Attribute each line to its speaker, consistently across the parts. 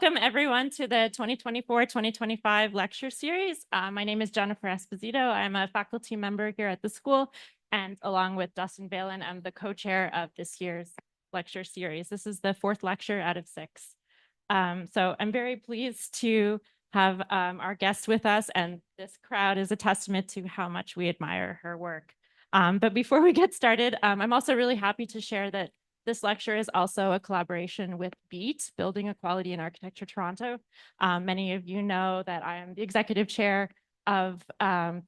Speaker 1: Welcome everyone to the 2024-2025 lecture series. My name is Jennifer Esposito. I'm a faculty member here at the school, and along with Dustin Valen, I'm the co-chair of this year's lecture series. This is the fourth lecture out of 6. So I'm very pleased to have our guest with us, and this crowd is a testament to how much we admire her work. But before we get started, I'm also really happy to share that this lecture is also a collaboration with BEAT, Building Equality in Architecture Toronto. Many of you know that I am the executive chair of, the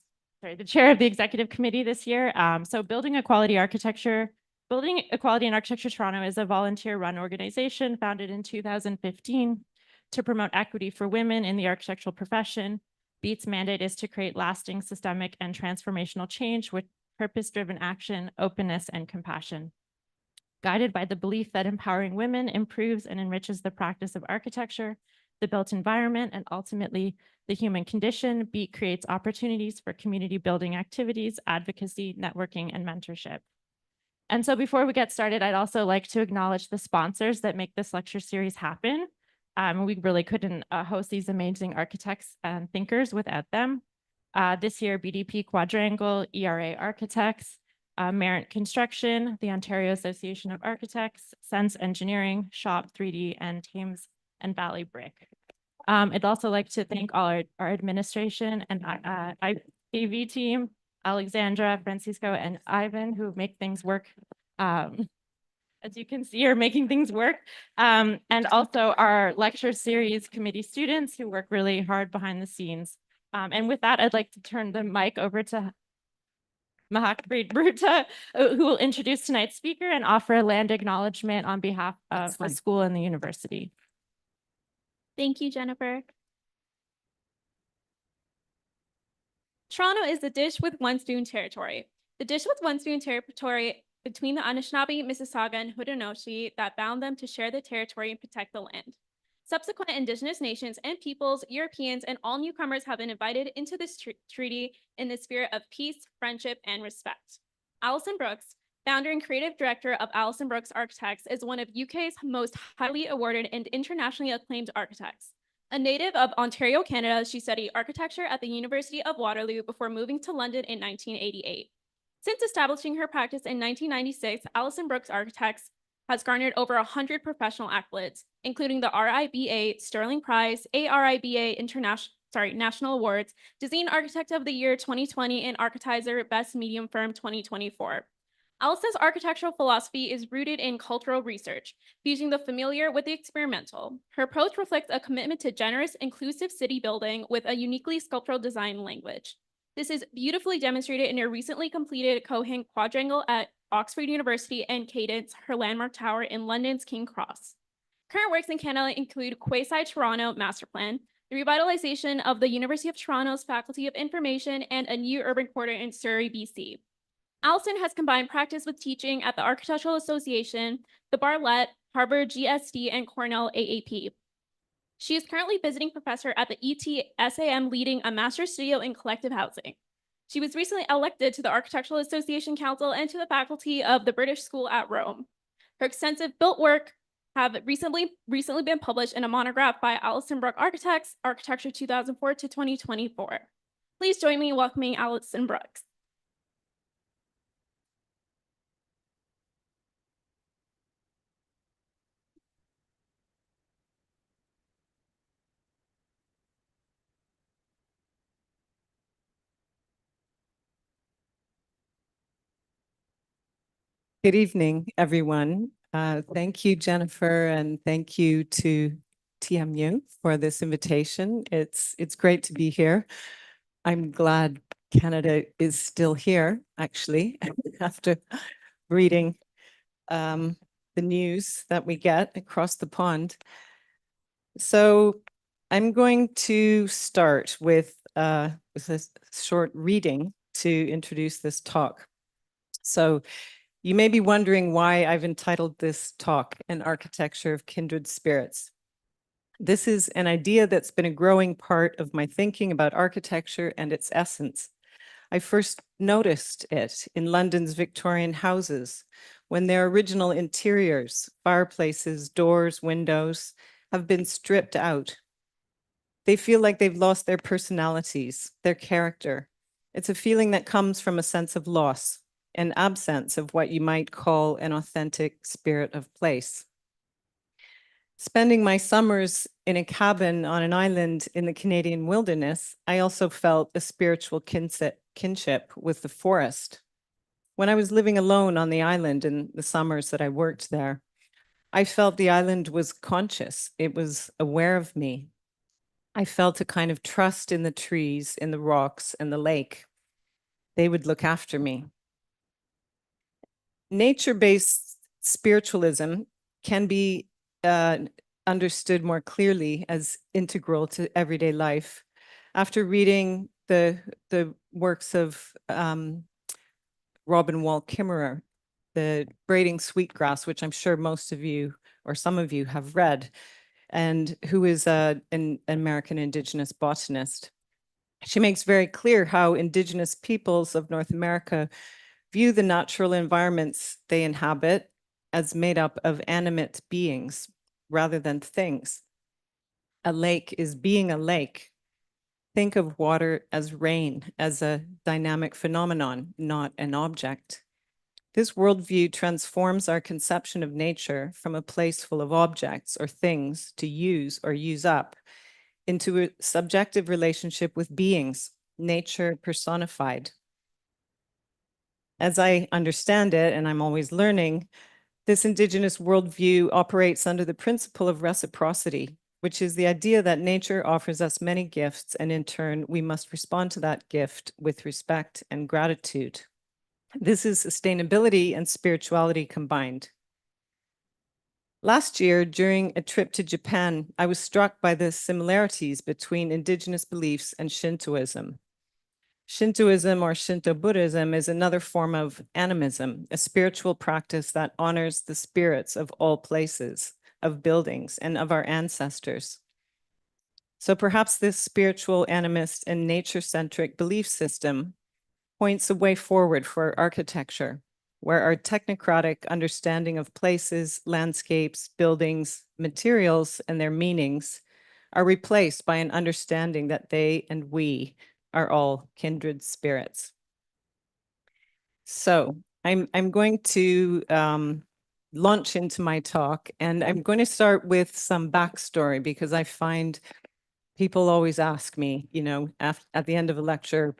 Speaker 1: chair of the executive committee this year. So Building Equality in Architecture Toronto is a volunteer-run organization founded in 2015 to promote equity for women in the architectural profession. BEAT's mandate is to create lasting, systemic, and transformational change with purpose-driven action, openness, and compassion. Guided by the belief that empowering women improves and enriches the practice of architecture, the built environment, and ultimately the human condition, BEAT creates opportunities for community building activities, advocacy, networking, and mentorship. And so before we get started, I'd also like to acknowledge the sponsors that make this lecture series happen. We really couldn't host these amazing architects and thinkers without them. This year, BDP Quadrangle, ERA Architects, Merritt Construction, the Ontario Association of Architects, Sense Engineering, Shop 3D, and Thames and Valley Brick. I'd also like to thank all our administration and AV team, Alexandra, Francisco, and Ivan, who make things work. As you can see, are making things work. And also our lecture series committee students who work really hard behind the scenes. And with that, I'd like to turn the mic over to Mahakpreet Bruta, who will introduce tonight's speaker and offer a land acknowledgement on behalf of the school and the university.
Speaker 2: Thank you, Jennifer. Toronto is the dish with one spoon territory. The dish with one spoon territory between the Anishinaabe, Mississauga, and Haudenosaunee that bound them to share the territory and protect the land. Subsequent Indigenous nations and peoples, Europeans, and all newcomers have been invited into this treaty in the spirit of peace, friendship, and respect. Alison Brooks, founder and creative director of Alison Brooks Architects, is one of UK's most highly awarded and internationally acclaimed architects. A native of Ontario, Canada, she studied architecture at the University of Waterloo before moving to London in 1988. Since establishing her practice in 1996, Alison Brooks Architects has garnered over 100 professional accolades, including the RIBA Sterling Prize, ARIBA National Awards, Design Architect of the Year 2020, and Architizer Best Medium Firm 2024. Alison's architectural philosophy is rooted in cultural research, fusing the familiar with the experimental. Her approach reflects a commitment to generous, inclusive city building with a uniquely sculptural design language. This is beautifully demonstrated in her recently completed Cohen Quadrangle at Oxford University and Cadence, her landmark tower in London's King Cross. Current works in Canada include Quayside Toronto Master Plan, the revitalization of the University of Toronto's Faculty of Information, and a new urban quarter in Surrey, BC. Alison has combined practice with teaching at the Architectural Association, the Bartlett, Harvard GSD, and Cornell AAP. She is currently visiting professor at the ETSAM, leading a master's studio in collective housing. She was recently elected to the Architectural Association Council and to the faculty of the British School at Rome. Her extensive built work have recently been published in a monograph by Alison Brooks Architects, Architecture 2004 to 2024. Please join me in welcoming Alison Brooks.
Speaker 3: Good evening, everyone. Thank you, Jennifer, and thank you to TMU for this invitation. It's great to be here. I'm glad Canada is still here, actually, after reading the news that we get across the pond. So I'm going to start with a short reading to introduce this talk. So you may be wondering why I've entitled this talk, An Architecture of Kindred Spirits. This is an idea that's been a growing part of my thinking about architecture and its essence. I first noticed it in London's Victorian houses when their original interiors, fireplaces, doors, windows, have been stripped out. They feel like they've lost their personalities, their character. It's a feeling that comes from a sense of loss, an absence of what you might call an authentic spirit of place. Spending my summers in a cabin on an island in the Canadian wilderness, I also felt a spiritual kinship with the forest. When I was living alone on the island in the summers that I worked there, I felt the island was conscious. It was aware of me. I felt a kind of trust in the trees, in the rocks, and the lake. They would look after me. Nature-based spiritualism can be understood more clearly as integral to everyday life. After reading the works of Robin Wall Kimmerer, The Braiding Sweetgrass, which I'm sure most of you or some of you have read, and who is an American Indigenous botanist. She makes very clear how Indigenous peoples of North America view the natural environments they inhabit as made up of animate beings rather than things. A lake is being a lake. Think of water as rain, as a dynamic phenomenon, not an object. This worldview transforms our conception of nature from a place full of objects or things to use or use up into a subjective relationship with beings, nature personified. As I understand it, and I'm always learning, this Indigenous worldview operates under the principle of reciprocity, which is the idea that nature offers us many gifts, and in turn, we must respond to that gift with respect and gratitude. This is sustainability and spirituality combined. Last year, during a trip to Japan, I was struck by the similarities between Indigenous beliefs and Shintoism. Shintoism or Shinto Buddhism is another form of animism, a spiritual practice that honors the spirits of all places, of buildings, and of our ancestors. So perhaps this spiritual animist and nature-centric belief system points a way forward for architecture, where our technocratic understanding of places, landscapes, buildings, materials, and their meanings are replaced by an understanding that they and we are all kindred spirits. So I'm going to launch into my talk, and I'm going to start with some backstory because I find people always ask me, you know, at the end of a lecture,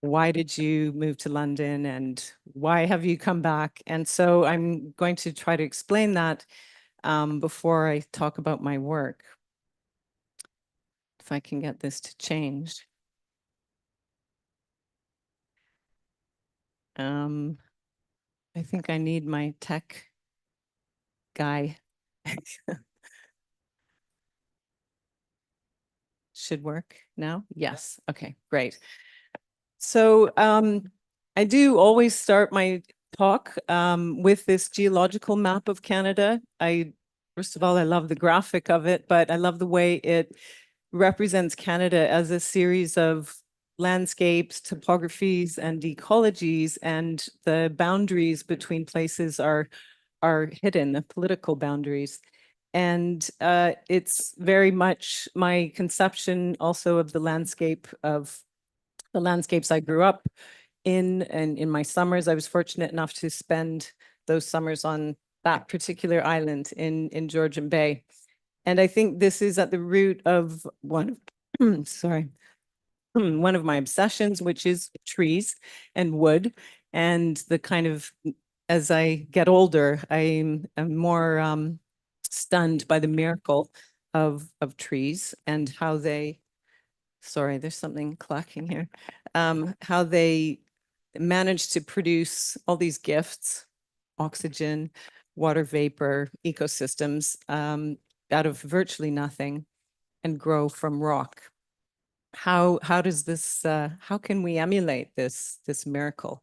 Speaker 3: why did you move to London and why have you come back? And so I'm going to try to explain that before I talk about my work. If I can get this to change. I think I need my tech guy. Should work now? Yes. Okay, great. So I do always start my talk with this geological map of Canada. First of all, I love the graphic of it, but I love the way it represents Canada as a series of landscapes, topographies, and ecologies, and the boundaries between places are hidden, the political boundaries. And it's very much my conception also of the landscapes I grew up in, and in my summers, I was fortunate enough to spend those summers on that particular island in Georgian Bay. And I think this is at the root of one of my obsessions, which is trees and wood, and the kind of, as I get older, I'm more stunned by the miracle of trees and how they, sorry, there's something clacking here, how they manage to produce all these gifts, oxygen, water vapor, ecosystems, out of virtually nothing and grow from rock. How does this, how can we emulate this miracle?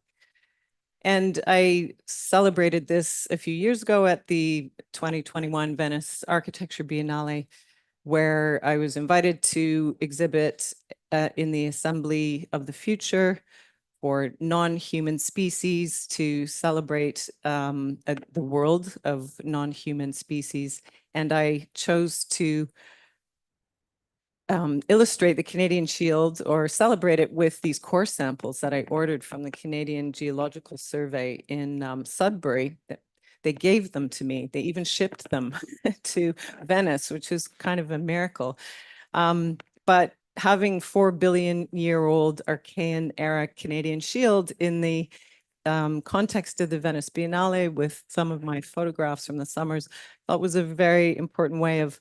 Speaker 3: And I celebrated this a few years ago at the 2021 Venice Architecture Biennale, where I was invited to exhibit in the Assembly of the Future for non-human species to celebrate the world of non-human species. And I chose to illustrate the Canadian Shield or celebrate it with these core samples that I ordered from the Canadian Geological Survey in Sudbury. They gave them to me. They even shipped them to Venice, which is kind of a miracle. But having 4 billion-year-old Archean era Canadian Shield in the context of the Venice Biennale with some of my photographs from the summers, that was a very important way of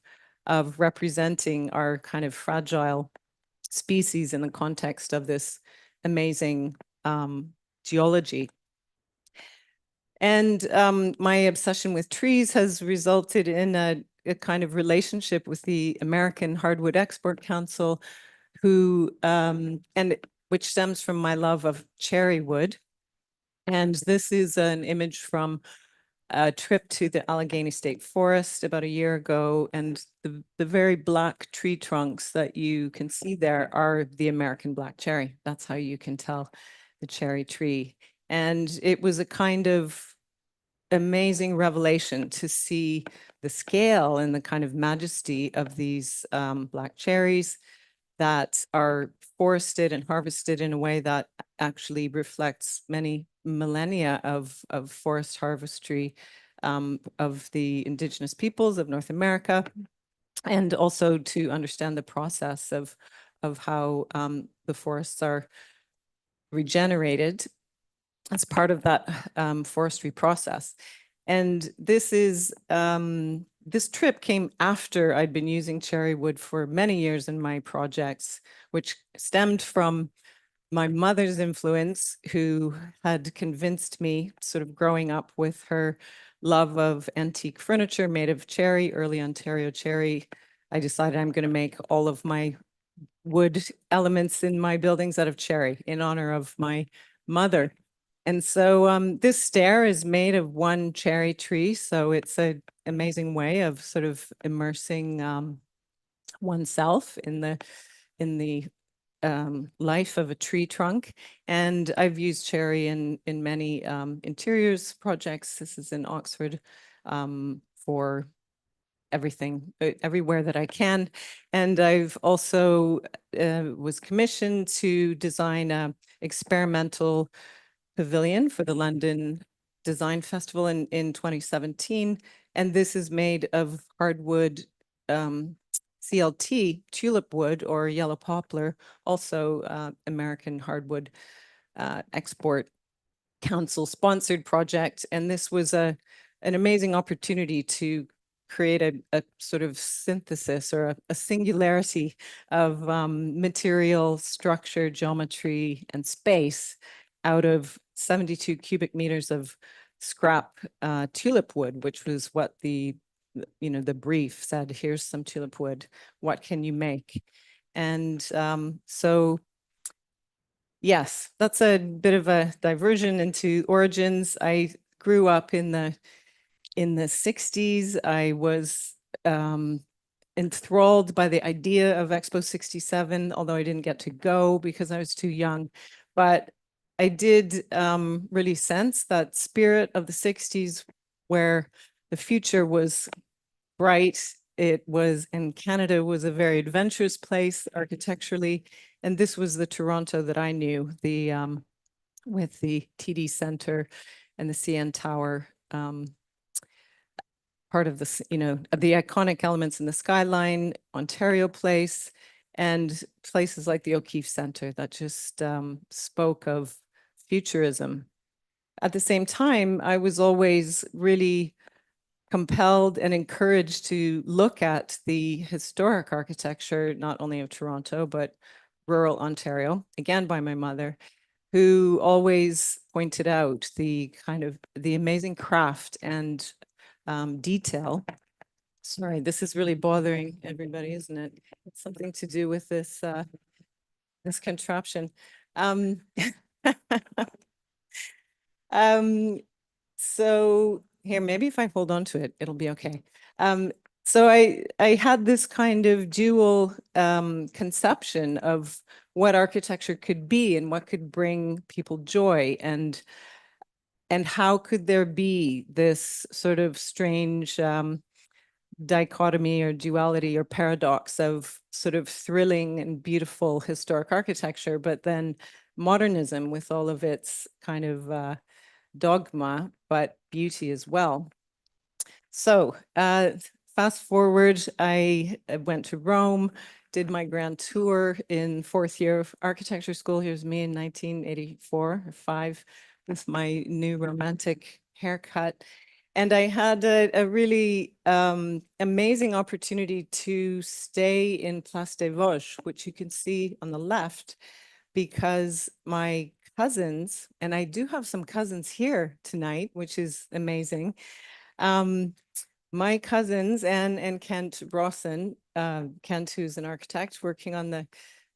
Speaker 3: representing our kind of fragile species in the context of this amazing geology. And my obsession with trees has resulted in a kind of relationship with the American Hardwood Export Council, which stems from my love of cherry wood. And this is an image from a trip to the Allegheny State Forest about a year ago. And the very black tree trunks that you can see there are the American black cherry. That's how you can tell the cherry tree. And it was a kind of amazing revelation to see the scale and the kind of majesty of these black cherries that are forested and harvested in a way that actually reflects many millennia of forest harvestry of the indigenous peoples of North America, and also to understand the process of how the forests are regenerated as part of that forestry process. And this is this trip came after I'd been using cherry wood for many years in my projects, which stemmed from my mother's influence, who had convinced me, sort of growing up with her love of antique furniture made of cherry, early Ontario cherry. I decided I'm going to make all of my wood elements in my buildings out of cherry in honor of my mother. And so this stair is made of one cherry tree. So it's an amazing way of sort of immersing oneself in the life of a tree trunk. And I've used cherry in many interiors projects. This is in Oxford for everything, everywhere that I can. And I've also was commissioned to design a experimental pavilion for the London Design Festival in 2017. And this is made of hardwood CLT, tulip wood or yellow poplar, also American Hardwood Export Council sponsored project. And this was an amazing opportunity to create a sort of synthesis or a singularity of material, structure, geometry, and space out of 72 cubic meters of scrap tulip wood, which was what the brief said. Here's some tulip wood. What can you make? And so yes, that's a bit of a diversion into origins. I grew up in the 60s. I was enthralled by the idea of Expo 67, although I didn't get to go because I was too young. But I did really sense that spirit of the 60s where the future was bright. It was, and Canada was a very adventurous place architecturally. And this was the Toronto that I knew, with the TD Centre and the CN Tower, part of the, the iconic elements in the skyline, Ontario Place, and places like the O'Keefe Centre that just spoke of futurism. At the same time, I was always really compelled and encouraged to look at the historic architecture, not only of Toronto, but rural Ontario, again by my mother, who always pointed out the kind of the amazing craft and detail. Sorry, this is really bothering everybody, isn't it? It's something to do with this this contraption. So here, maybe if I hold on to it, it'll be okay. So I had this kind of dual conception of what architecture could be and what could bring people joy, and how could there be this sort of strange dichotomy or duality or paradox of sort of thrilling and beautiful historic architecture, but then modernism with all of its kind of dogma, but beauty as well. So fast forward, I went to Rome, did my grand tour in fourth year of architecture school. Here's me in 1984 or 5 with my new romantic haircut. And I had a really amazing opportunity to stay in Place des Vosges, which you can see on the left, because my cousins, and I do have some cousins here tonight, which is amazing. My cousins, Anne and Kent Rawson, Kent, who's an architect working on the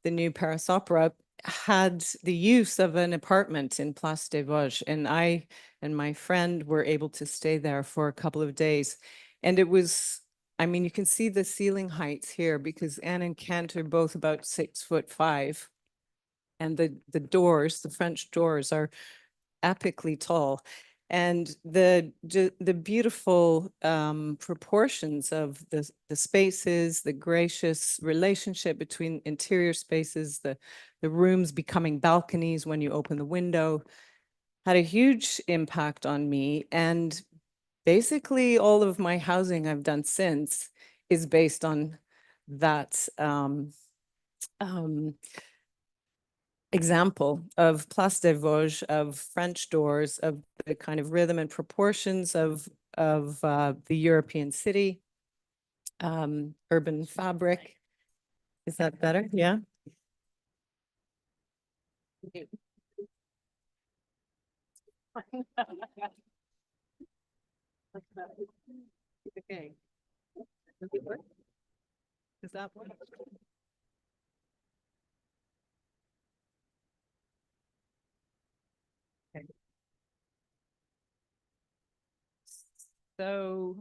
Speaker 3: new Paris Opera, had the use of an apartment in Place des Vosges, and I and my friend were able to stay there for a couple of days. And it was, I mean, you can see the ceiling heights here because Anne and Kent are both about 6'5", and the doors, the French doors, are epically tall. And the beautiful proportions of the spaces, the gracious relationship between interior spaces, the rooms becoming balconies when you open the window, had a huge impact on me. And basically all of my housing I've done since is based on that example of Place des Vosges, of French doors, of the kind of rhythm and proportions of the European city, urban fabric. Is that better? Yeah. Okay. Does it work? Does that work? Okay. So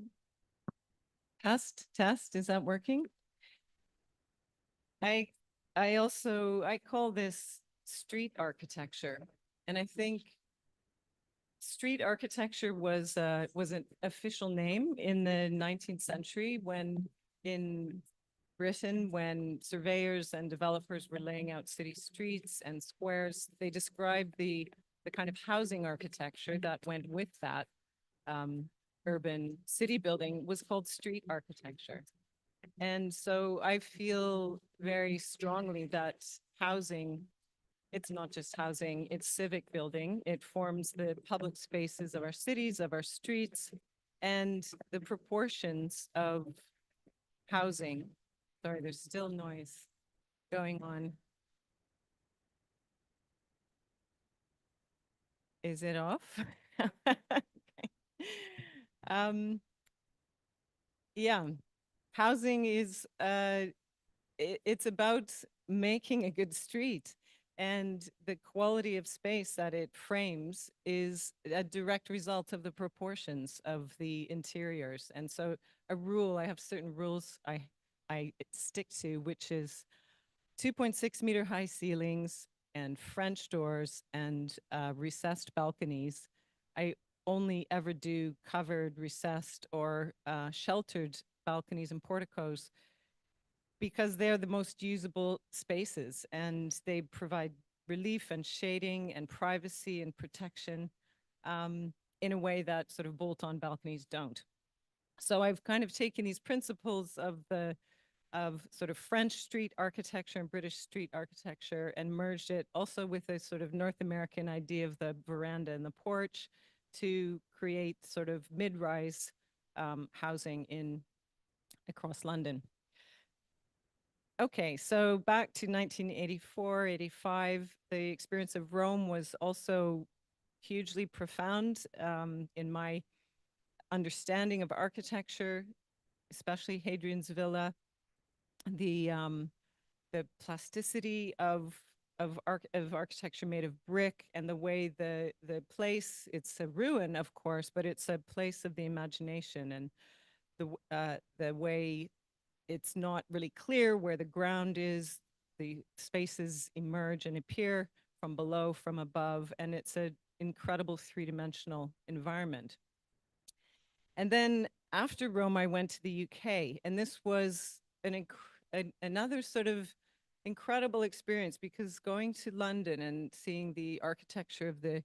Speaker 3: test, is that working? I I call this street architecture, and I think street architecture was an official name in the 19th century when in Britain, when surveyors and developers were laying out city streets and squares, they described the kind of housing architecture that went with that urban city building was called street architecture. And so I feel very strongly that housing, it's not just housing, it's civic building. It forms the public spaces of our cities, of our streets, and the proportions of housing. Sorry, there's still noise going on. Is it off? Okay. Yeah, housing is it's about making a good street, and the quality of space that it frames is a direct result of the proportions of the interiors. And so I have certain rules I stick to, which is 2.6-meter high ceilings and French doors and recessed balconies. I only ever do covered, recessed, or sheltered balconies and porticos because they're the most usable spaces and they provide relief and shading and privacy and protection in a way that sort of bolt-on balconies don't. So I've kind of taken these principles of sort of French street architecture and British street architecture and merged it also with a sort of North American idea of the veranda and the porch to create sort of mid-rise housing across London. Okay, so back to 1984, 85, the experience of Rome was also hugely profound in my understanding of architecture, especially Hadrian's Villa, the plasticity of architecture made of brick, and the way the place, it's a ruin, of course, but it's a place of the imagination, and the way it's not really clear where the ground is, the spaces emerge and appear from below, from above, and it's an incredible three-dimensional environment. And then after Rome, I went to the UK, and this was another sort of incredible experience, because going to London and seeing the architecture of the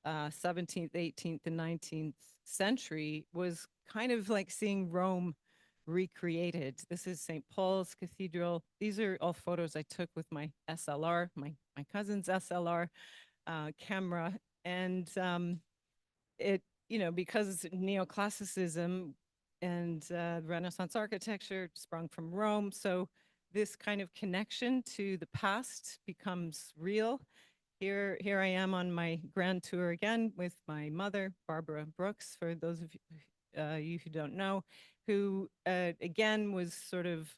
Speaker 3: 17th, 18th, and 19th century was kind of like seeing Rome recreated. This is St. Paul's Cathedral. These are all photos I took with my SLR, my cousin's SLR camera. And it, you know, because neoclassicism and Renaissance architecture sprung from Rome, so this kind of connection to the past becomes real. Here I am on my grand tour again with my mother, Barbara Brooks, for those of you who don't know, who again was sort of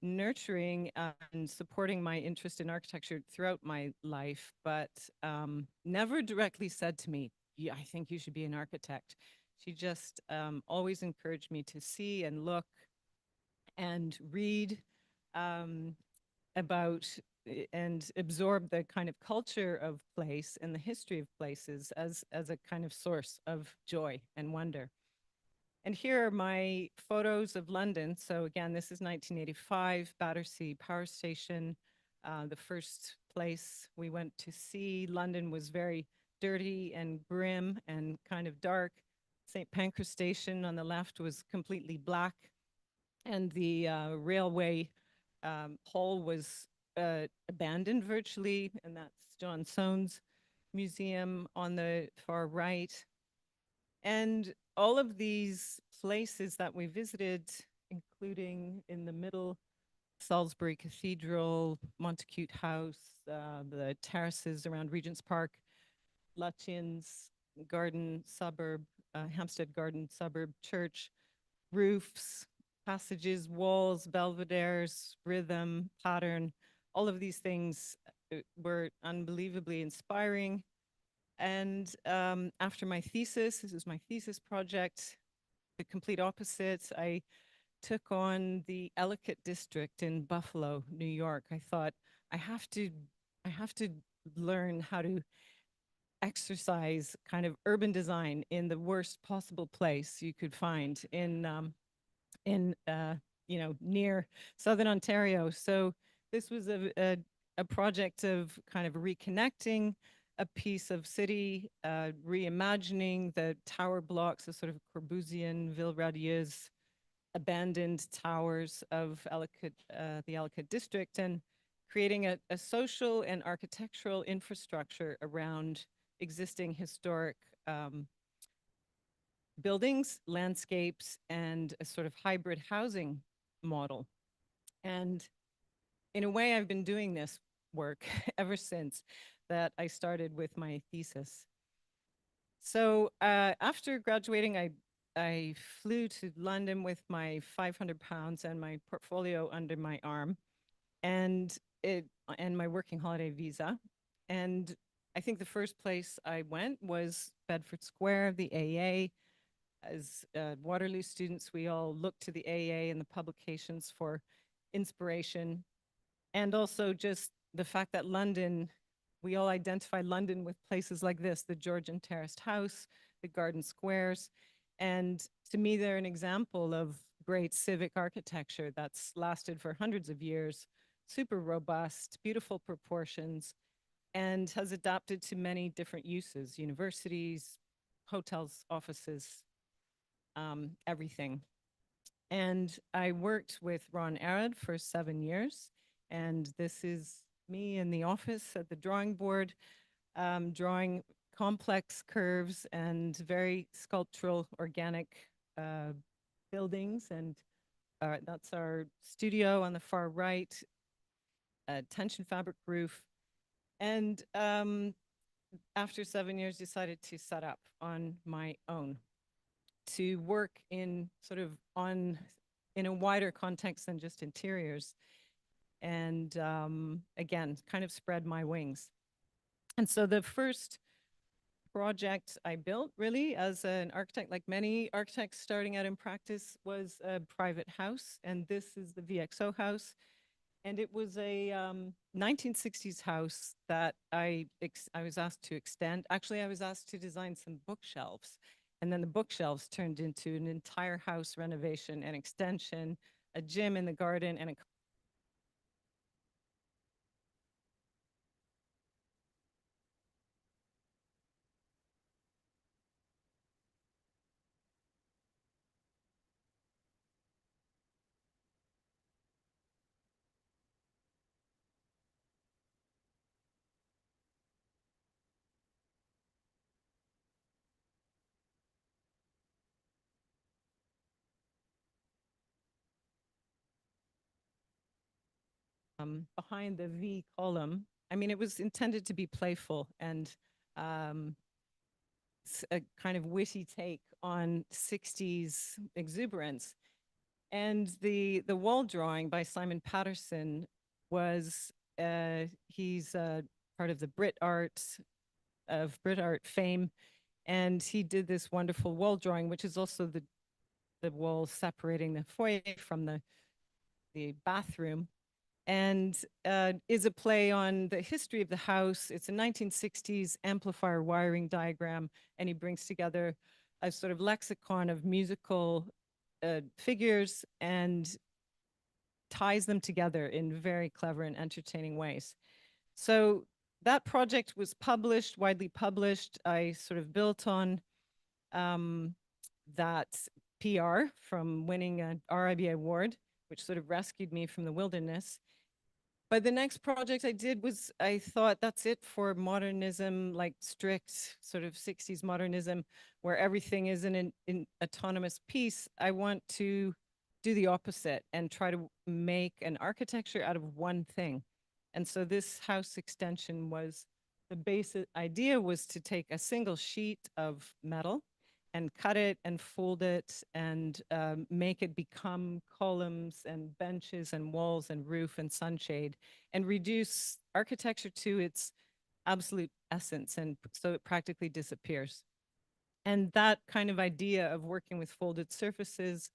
Speaker 3: nurturing and supporting my interest in architecture throughout my life, but never directly said to me, yeah, I think you should be an architect. She just always encouraged me to see and look and read about and absorb the kind of culture of place and the history of places as a kind of source of joy and wonder. And here are my photos of London. So again, this is 1985, Battersea Power Station. The first place we went to see. London was very dirty and grim and kind of dark. St. Pancras Station on the left was completely black. And the railway hall was abandoned virtually, and that's John Soane's museum on the far right. And all of these places that we visited, including in the middle, Salisbury Cathedral, Montacute House, the terraces around Regent's Park, Lutchins Garden Suburb, Hampstead Garden Suburb Church, roofs, passages, walls, belvederes, rhythm, pattern, all of these things were unbelievably inspiring. And after my thesis, this is my thesis project, the complete opposite, I took on the Ellicott district in Buffalo, New York. I thought, I have to learn how to exercise kind of urban design in the worst possible place you could find in you know, near Southern Ontario. So this was a project of kind of reconnecting a piece of city, reimagining the tower blocks, the sort of Corbusian, Ville radieuse, abandoned towers of Ellicott, the Ellicott district, and creating a social and architectural infrastructure around existing historic buildings, landscapes, and a sort of hybrid housing model. And in a way, I've been doing this work ever since that I started with my thesis. So after graduating, I flew to London with my 500 pounds and my portfolio under my arm, and my working holiday visa. And I think the first place I went was Bedford Square, the AA. As Waterloo students, we all look to the AA and the publications for inspiration. And also just the fact that London, we all identify London with places like this, the Georgian Terraced House, the Garden Squares. And to me, they're an example of great civic architecture that's lasted for hundreds of years, super robust, beautiful proportions, and has adapted to many different uses, universities, hotels, offices, everything. And I worked with Ron Arad for 7 years. And this is me in the office at the drawing board, drawing complex curves and very sculptural, organic buildings. And that's our studio on the far right, tension fabric roof. And after 7 years, decided to set up on my own, to work in sort of in a wider context than just interiors. And again, kind of spread my wings. And so the first project I built really as an architect, like many architects starting out in practice, was a private house. And this is the VXO house. And it was a 1960s house that I was asked to extend. Actually, I was asked to design some bookshelves. And then the bookshelves turned into an entire house renovation and extension, a gym in the garden, and a behind the V column. I mean, it was intended to be playful and um, a kind of witty take on 60s exuberance. And the wall drawing by Simon Patterson was he's part of the Brit Art fame, and he did this wonderful wall drawing, which is also the wall separating the foyer from the bathroom, and is a play on the history of the house. It's a 1960s amplifier wiring diagram, and he brings together a sort of lexicon of musical figures and ties them together in very clever and entertaining ways. So that project was published, widely published. I sort of built on that PR from winning an RIBA award, which sort of rescued me from the wilderness. But the next project I did was, I thought that's it for modernism, like strict sort of 60s modernism, where everything is in an autonomous piece. I want to do the opposite and try to make an architecture out of one thing. And so this house extension was, the basic idea was to take a single sheet of metal and cut it and fold it and make it become columns and benches and walls and roof and sunshade, and reduce architecture to its absolute essence, and so it practically disappears. And that kind of idea of working with folded surfaces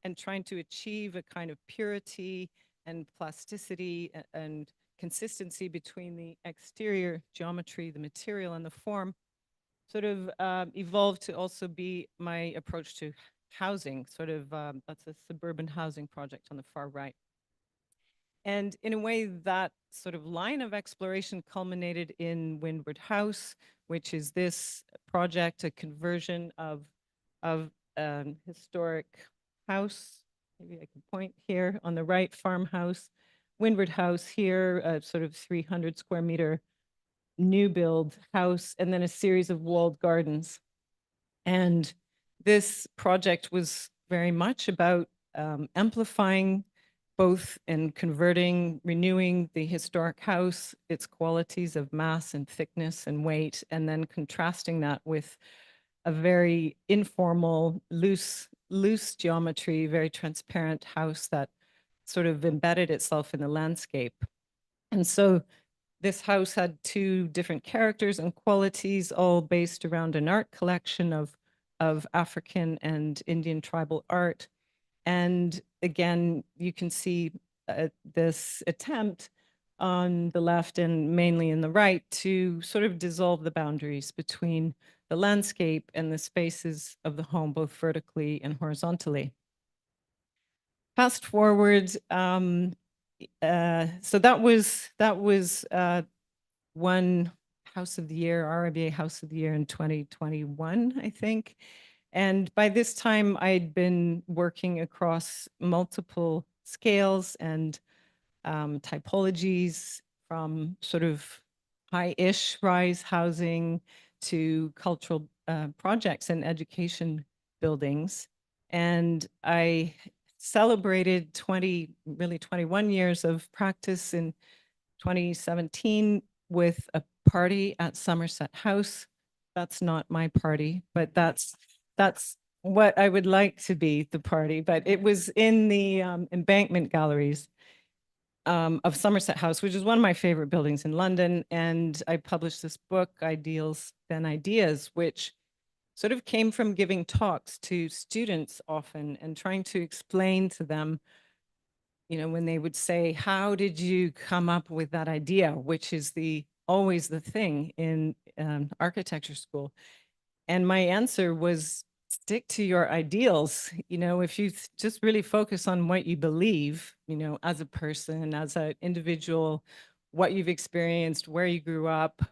Speaker 3: and trying to achieve a kind of purity and plasticity and consistency between the exterior geometry, the material, and the form sort of evolved to also be my approach to housing, sort of, that's a suburban housing project on the far right. And in a way, that sort of line of exploration culminated in Windward House, which is this project, a conversion of historic house. Maybe I can point here on the right, farmhouse, Windward House here, a sort of 300 square meter new build house, and then a series of walled gardens. And this project was very much about amplifying both and converting, renewing the historic house, its qualities of mass and thickness and weight, and then contrasting that with a very informal, loose geometry, very transparent house that sort of embedded itself in the landscape. And so this house had two different characters and qualities, all based around an art collection of African and Indian tribal art. And again, you can see this attempt on the left and mainly in the right to sort of dissolve the boundaries between the landscape and the spaces of the home, both vertically and horizontally. Fast forward, so that was one House of the Year, RIBA House of the Year in 2021, I think. And by this time, I'd been working across multiple scales and typologies, from sort of high-ish rise housing to cultural projects and education buildings. And I celebrated 21 years of practice in 2017 with a party at Somerset House. That's not my party, but that's what I would like to be, the party. But it was in the embankment galleries of Somerset House, which is one of my favorite buildings in London. And I published this book, Ideals Then Ideas, which sort of came from giving talks to students often and trying to explain to them when they would say, how did you come up with that idea? Which is always the thing in architecture school. And my answer was, stick to your ideals. If you just really focus on what you believe, as a person, as an individual, what you've experienced, where you grew up,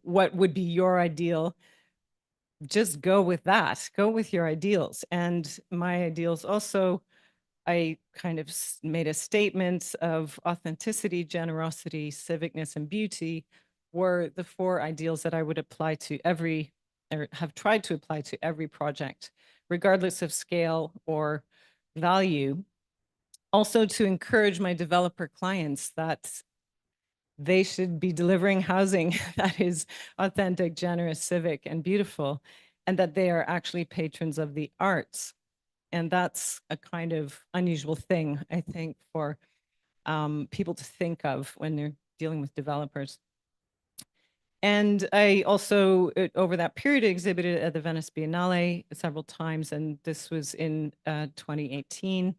Speaker 3: what would be your ideal, just go with that, go with your ideals. And my ideals also, I kind of made a statement of authenticity, generosity, civicness, and beauty were the 4 ideals that I would apply to or have tried to apply to every project, regardless of scale or value. Also to encourage my developer clients that they should be delivering housing that is authentic, generous, civic, and beautiful, and that they are actually patrons of the arts. And that's a kind of unusual thing, I think, for people to think of when they're dealing with developers. And I also, over that period, exhibited at the Venice Biennale several times, and this was in 2018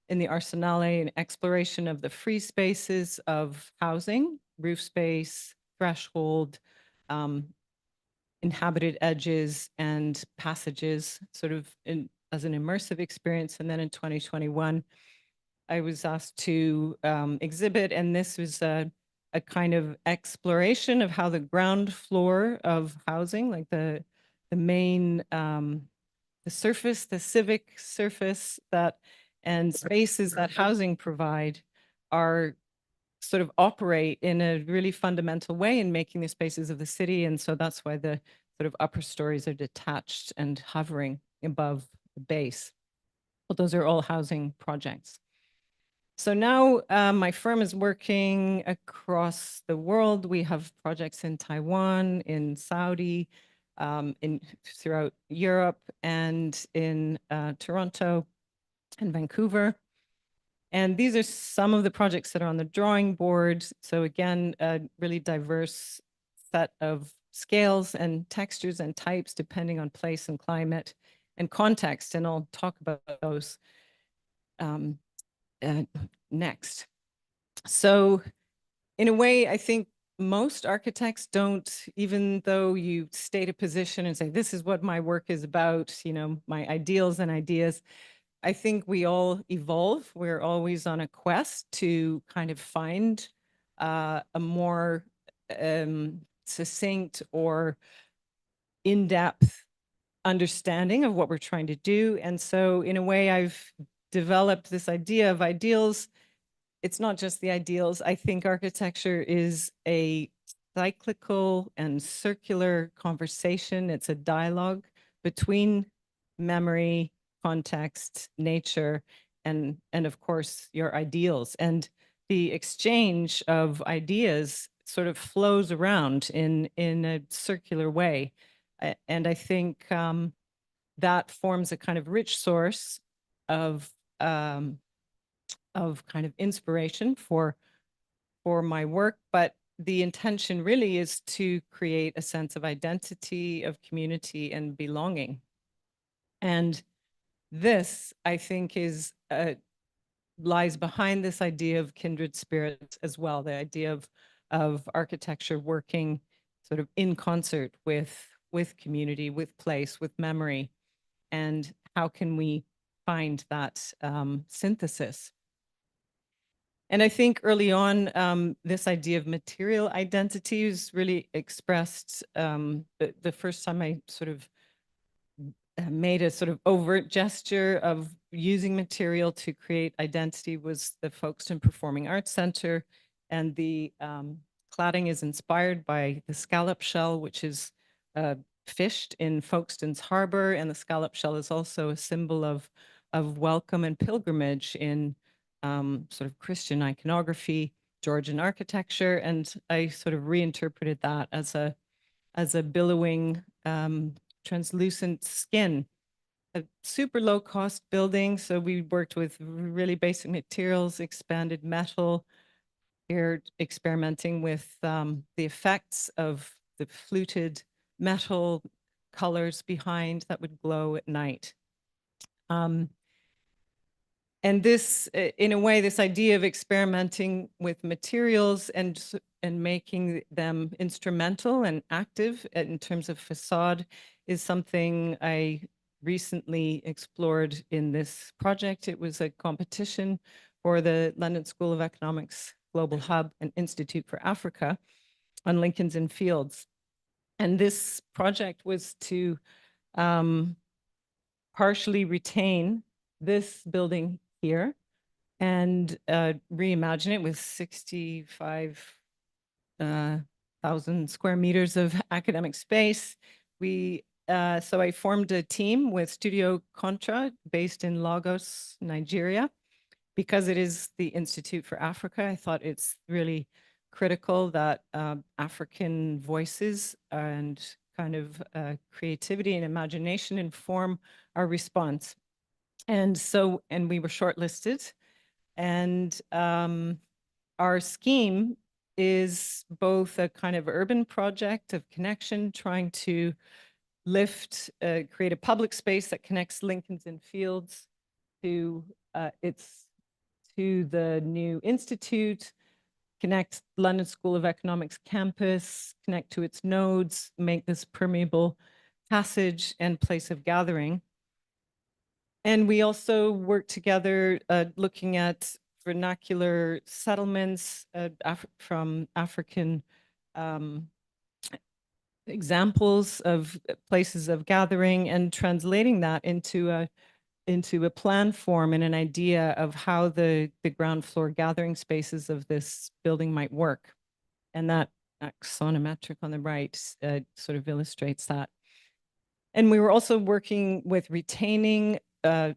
Speaker 3: in the Arsenale, an exploration of the free spaces of housing, roof space, threshold, inhabited edges and passages, sort of as an immersive experience. And then in 2021, I was asked to exhibit, and this was a kind of exploration of how the ground floor of housing, like the main, the surface, the civic surface and spaces that housing provide are sort of operate in a really fundamental way in making the spaces of the city. And so that's why the sort of upper stories are detached and hovering above the base. But those are all housing projects. So now my firm is working across the world. We have projects in Taiwan, in Saudi, throughout Europe, and in Toronto and Vancouver. And these are some of the projects that are on the drawing board. So again, a really diverse set of scales and textures and types depending on place and climate and context. And I'll talk about those next. So in a way, I think most architects don't, even though you state a position and say, this is what my work is about, my ideals and ideas, I think we all evolve. We're always on a quest to kind of find a more succinct or in-depth understanding of what we're trying to do. And so in a way, I've developed this idea of ideals. It's not just the ideals. I think architecture is a cyclical and circular conversation. It's a dialogue between memory, context, nature, and of course your ideals. And the exchange of ideas sort of flows around in a circular way. And I think that forms a kind of rich source of kind of inspiration for my work. But the intention really is to create a sense of identity, of community, and belonging. And this, I think, lies behind this idea of kindred spirits as well, the idea of architecture working sort of in concert with community, with place, with memory. And how can we find that synthesis? And I think early on, this idea of material identity was really expressed the first time I sort of made a sort of overt gesture of using material to create identity was the Folkestone Performing Arts Center. And the cladding is inspired by the scallop shell, which is fished in Folkestone's harbor. And the scallop shell is also a symbol of welcome and pilgrimage in sort of Christian iconography, Georgian architecture. And I sort of reinterpreted that as a billowing translucent skin. A super low cost building. So we worked with really basic materials, expanded metal. Here experimenting with the effects of the fluted metal colors behind that would glow at night. And this, in a way, this idea of experimenting with materials and making them instrumental and active in terms of facade is something I recently explored in this project. It was a competition for the London School of Economics Global Hub and Institute for Africa on Lincoln's Inn Fields. And this project was to partially retain this building here and reimagine it with 65,000 square meters of academic space. So I formed a team with Studio Contra based in Lagos, Nigeria. Because it is the Institute for Africa, I thought it's really critical that African voices and kind of creativity and imagination inform our response. And we were shortlisted. And our scheme is both a kind of urban project of connection, trying to create a public space that connects Lincoln's Inn Fields to the new institute, connect London School of Economics campus, connect to its nodes, make this permeable passage and place of gathering. And we also work together looking at vernacular settlements from African examples of places of gathering and translating that into a plan form and an idea of how the ground floor gathering spaces of this building might work. And that axonometric on the right sort of illustrates that. And we were also working with retaining at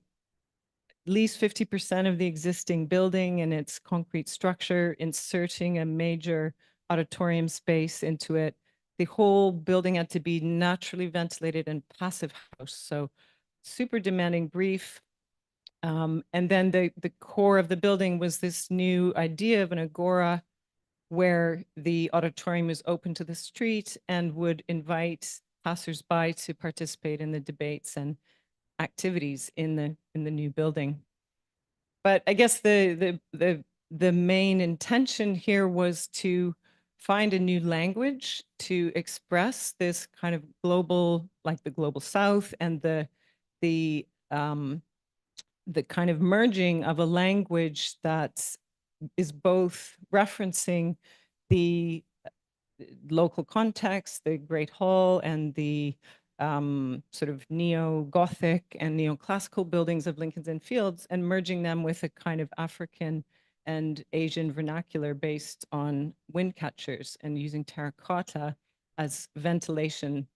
Speaker 3: least 50% of the existing building and its concrete structure, inserting a major auditorium space into it. The whole building had to be naturally ventilated and passive house. So super demanding brief. And then the core of the building was this new idea of an agora where the auditorium was open to the street and would invite passersby to participate in the debates and activities in the new building. But I guess the main intention here was to find a new language to express this kind of global, like the global South, and the kind of merging of a language that is both referencing the local context, the Great Hall, and the sort of neo-Gothic and neoclassical buildings of Lincoln's Inn Fields, and merging them with a kind of African and Asian vernacular based on wind catchers and using terracotta as ventilation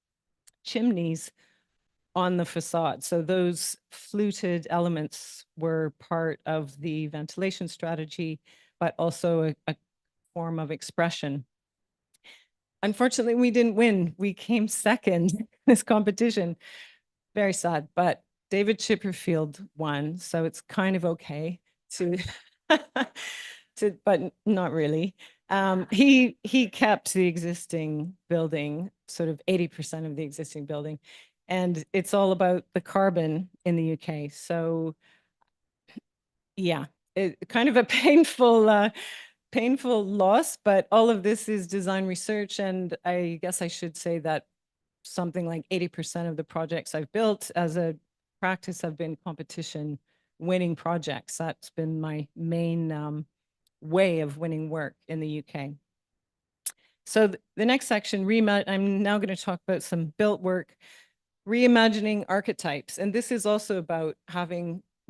Speaker 3: chimneys on the facade. So those fluted elements were part of the ventilation strategy, but also a form of expression. Unfortunately, we didn't win. We came second in this competition. Very sad, but David Chipperfield won, so it's kind of okay to, but not really. He kept the existing building, sort of 80% of the existing building, and it's all about the carbon in the UK. So yeah, it kind of a painful loss, but all of this is design research. And I guess I should say that something like 80% of the projects I've built as a practice have been competition winning projects. That's been my main way of winning work in the UK. So the next section, I'm now going to talk about some built work, reimagining archetypes. And this is also about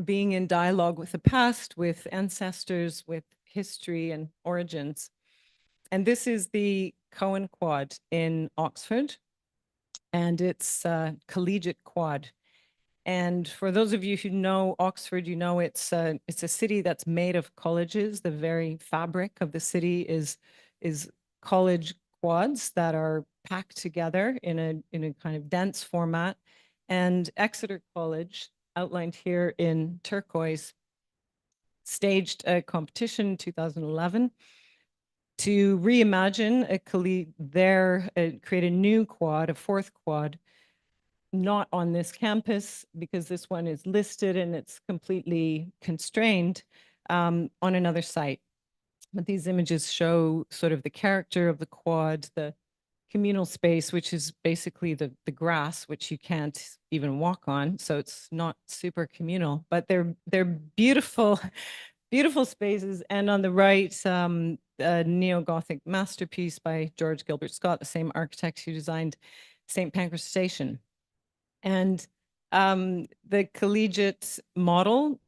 Speaker 3: being in dialogue with the past, with ancestors, with history and origins. And this is the Cohen Quad in Oxford, and it's a collegiate quad. And for those of you who know Oxford, you know it's a city that's made of colleges. The very fabric of the city is college quads that are packed together in a kind of dense format. And Exeter College, outlined here in turquoise, staged a competition in 2011 to reimagine create a new quad, a fourth quad, not on this campus because this one is listed and it's completely constrained on another site. But these images show sort of the character of the quad, the communal space, which is basically the grass, which you can't even walk on. So it's not super communal, but they're beautiful, beautiful spaces. And on the right, a neo-Gothic masterpiece by George Gilbert Scott, the same architect who designed St. Pancras Station. And the collegiate model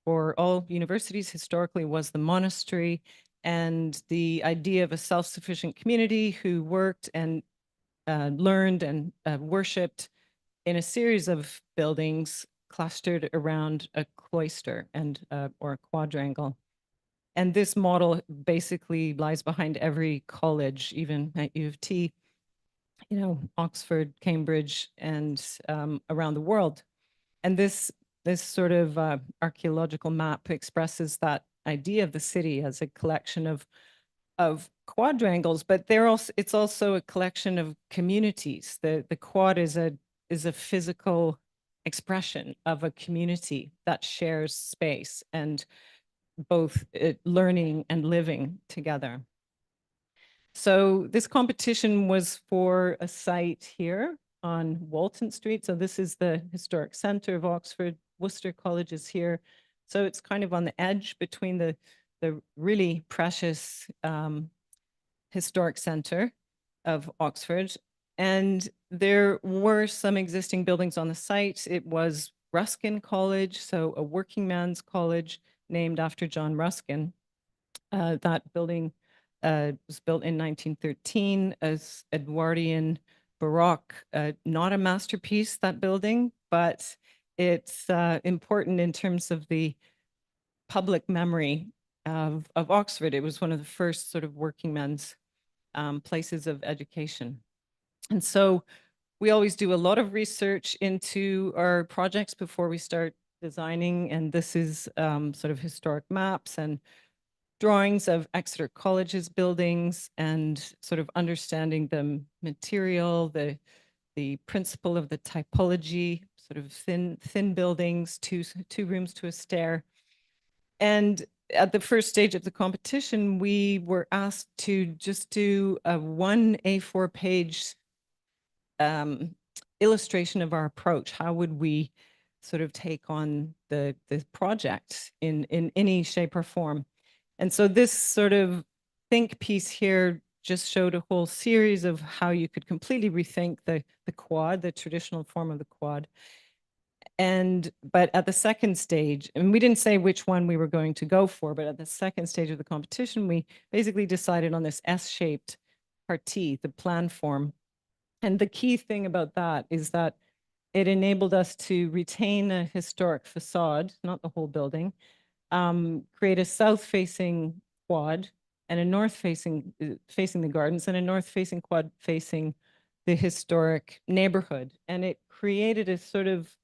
Speaker 3: for all universities historically was the monastery, and the idea of a self-sufficient community who worked and learned and worshipped in a series of buildings clustered around a cloister and or a quadrangle. And this model basically lies behind every college, even at U of T, you know, Oxford, Cambridge, and around the world. And this sort of archaeological map expresses that idea of the city as a collection of quadrangles, but it's also a collection of communities. The quad is a physical expression of a community that shares space and both learning and living together. So this competition was for a site here on Walton Street. So this is the historic center of Oxford. Worcester College is here. So it's kind of on the edge between the really precious historic center of Oxford. And there were some existing buildings on the site. It was Ruskin College, so a working man's college named after John Ruskin. That building was built in 1913 as Edwardian Baroque, not a masterpiece, that building, but it's important in terms of the public memory of Oxford. It was one of the first sort of working men's places of education. And so we always do a lot of research into our projects before we start designing. And this is sort of historic maps and drawings of Exeter College's buildings and sort of understanding the material, the principle of the typology, sort of thin buildings, two rooms to a stair. And at the first stage of the competition, we were asked to just do a 1 A4 page illustration of our approach. How would we sort of take on the project in any shape or form? And so this sort of think piece here just showed a whole series of how you could completely rethink the quad, the traditional form of the quad. But at the second stage, and we didn't say which one we were going to go for, but at the second stage of the competition, we basically decided on this S-shaped partie, the plan form. And the key thing about that is that it enabled us to retain a historic facade, not the whole building, create a south-facing quad and a north-facing facing the gardens and a north-facing quad facing the historic neighborhood. And it created a sort of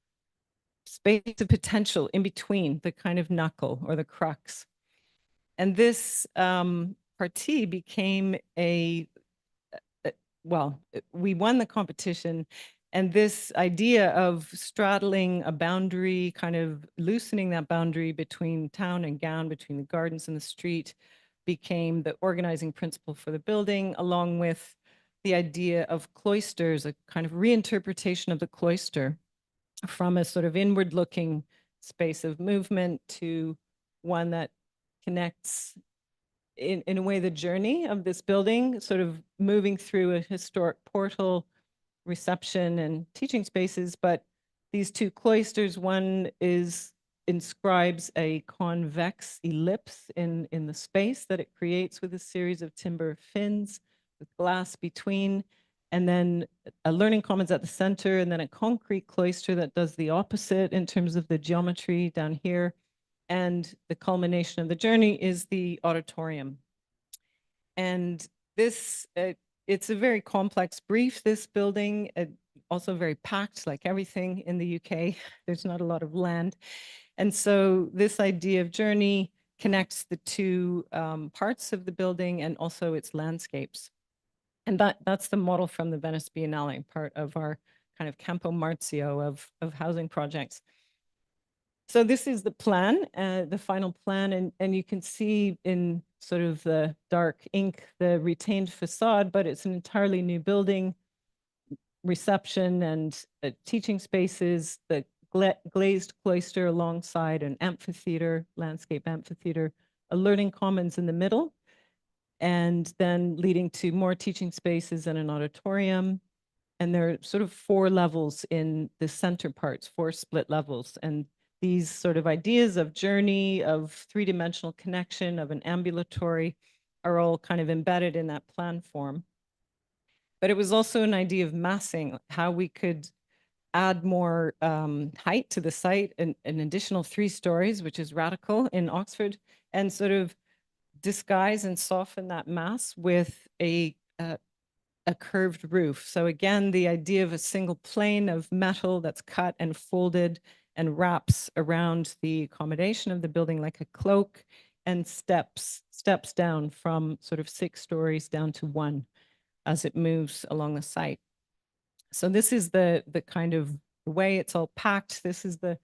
Speaker 3: space of potential in between the kind of knuckle or the crux. And this partie became well, we won the competition. And this idea of straddling a boundary, kind of loosening that boundary between town and gown, between the gardens and the street, became the organizing principle for the building, along with the idea of cloisters, a kind of reinterpretation of the cloister from a sort of inward-looking space of movement to one that connects in a way the journey of this building, sort of moving through a historic portal, reception and teaching spaces. But these two cloisters, one inscribes a convex ellipse in the space that it creates with a series of timber fins with glass between, and then a learning commons at the center, and then a concrete cloister that does the opposite in terms of the geometry down here. And the culmination of the journey is the auditorium. And this, it's a very complex brief, this building, also very packed, like everything in the UK. There's not a lot of land. And so this idea of journey connects the two parts of the building and also its landscapes. And that's the model from the Venice Biennale, part of our kind of Campo Marzio of housing projects. So this is the plan, the final plan, and you can see in sort of the dark ink the retained facade, but it's an entirely new building, reception and teaching spaces, the glazed cloister alongside an amphitheater, landscape amphitheater, a learning commons in the middle, and then leading to more teaching spaces and an auditorium. And there are sort of 4 levels in the center parts, 4 split levels. And these sort of ideas of journey, of 3-dimensional connection, of an ambulatory are all kind of embedded in that plan form. But it was also an idea of massing, how we could add more height to the site, an additional 3 stories, which is radical in Oxford, and sort of disguise and soften that mass with a curved roof. So again, the idea of a single plane of metal that's cut and folded and wraps around the accommodation of the building like a cloak, and steps down from sort of 6 stories down to 1 as it moves along the site. So this is the kind of the way it's all packed. This is the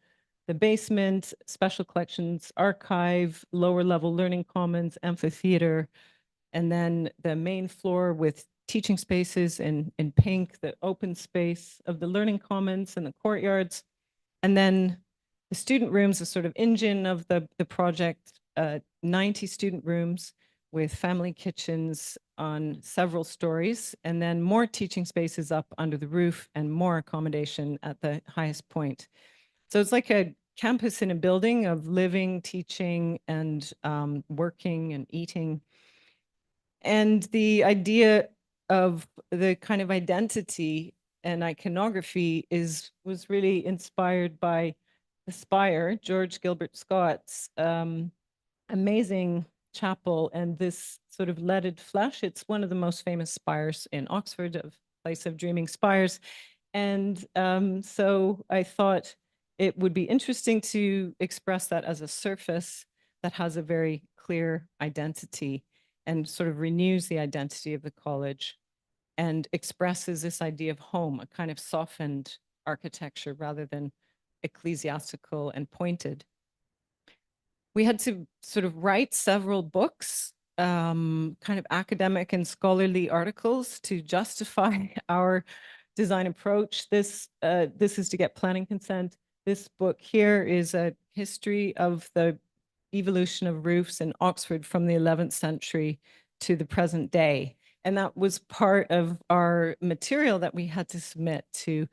Speaker 3: basement, special collections, archive, lower level learning commons, amphitheater, and then the main floor with teaching spaces in pink, the open space of the learning commons and the courtyards. And then the student rooms, the sort of engine of the project, 90 student rooms with family kitchens on several stories, and then more teaching spaces up under the roof and more accommodation at the highest point. So it's like a campus in a building of living, teaching, and working and eating. And the idea of the kind of identity and iconography was really inspired by the spire, George Gilbert Scott's amazing chapel, and this sort of leaded flesh. It's one of the most famous spires in Oxford, of place of dreaming spires. And so I thought it would be interesting to express that as a surface that has a very clear identity and sort of renews the identity of the college and expresses this idea of home, a kind of softened architecture rather than ecclesiastical and pointed. We had to sort of write several books, kind of academic and scholarly articles to justify our design approach. This is to get planning consent. This book here is a history of the evolution of roofs in Oxford from the 11th century to the present day. And that was part of our material that we had to submit to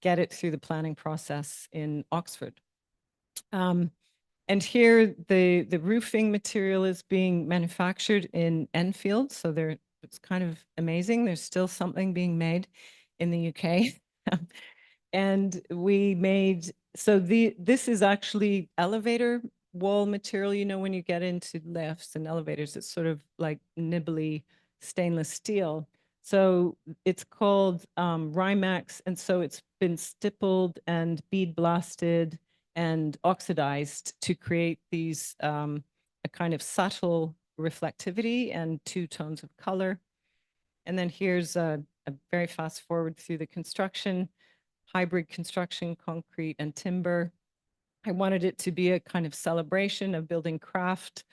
Speaker 3: get it through the planning process in Oxford. And here the roofing material is being manufactured in Enfield. So it's kind of amazing. There's still something being made in the UK. And we made, so this is actually elevator wall material. You know, when you get into lifts and elevators, it's sort of like nibbly stainless steel. So it's called Rimax. And so it's been stippled and bead blasted and oxidized to create these a kind of subtle reflectivity and 2 tones of color. And then here's a very fast forward through the construction, hybrid construction, concrete and timber. I wanted it to be a kind of celebration of building craft.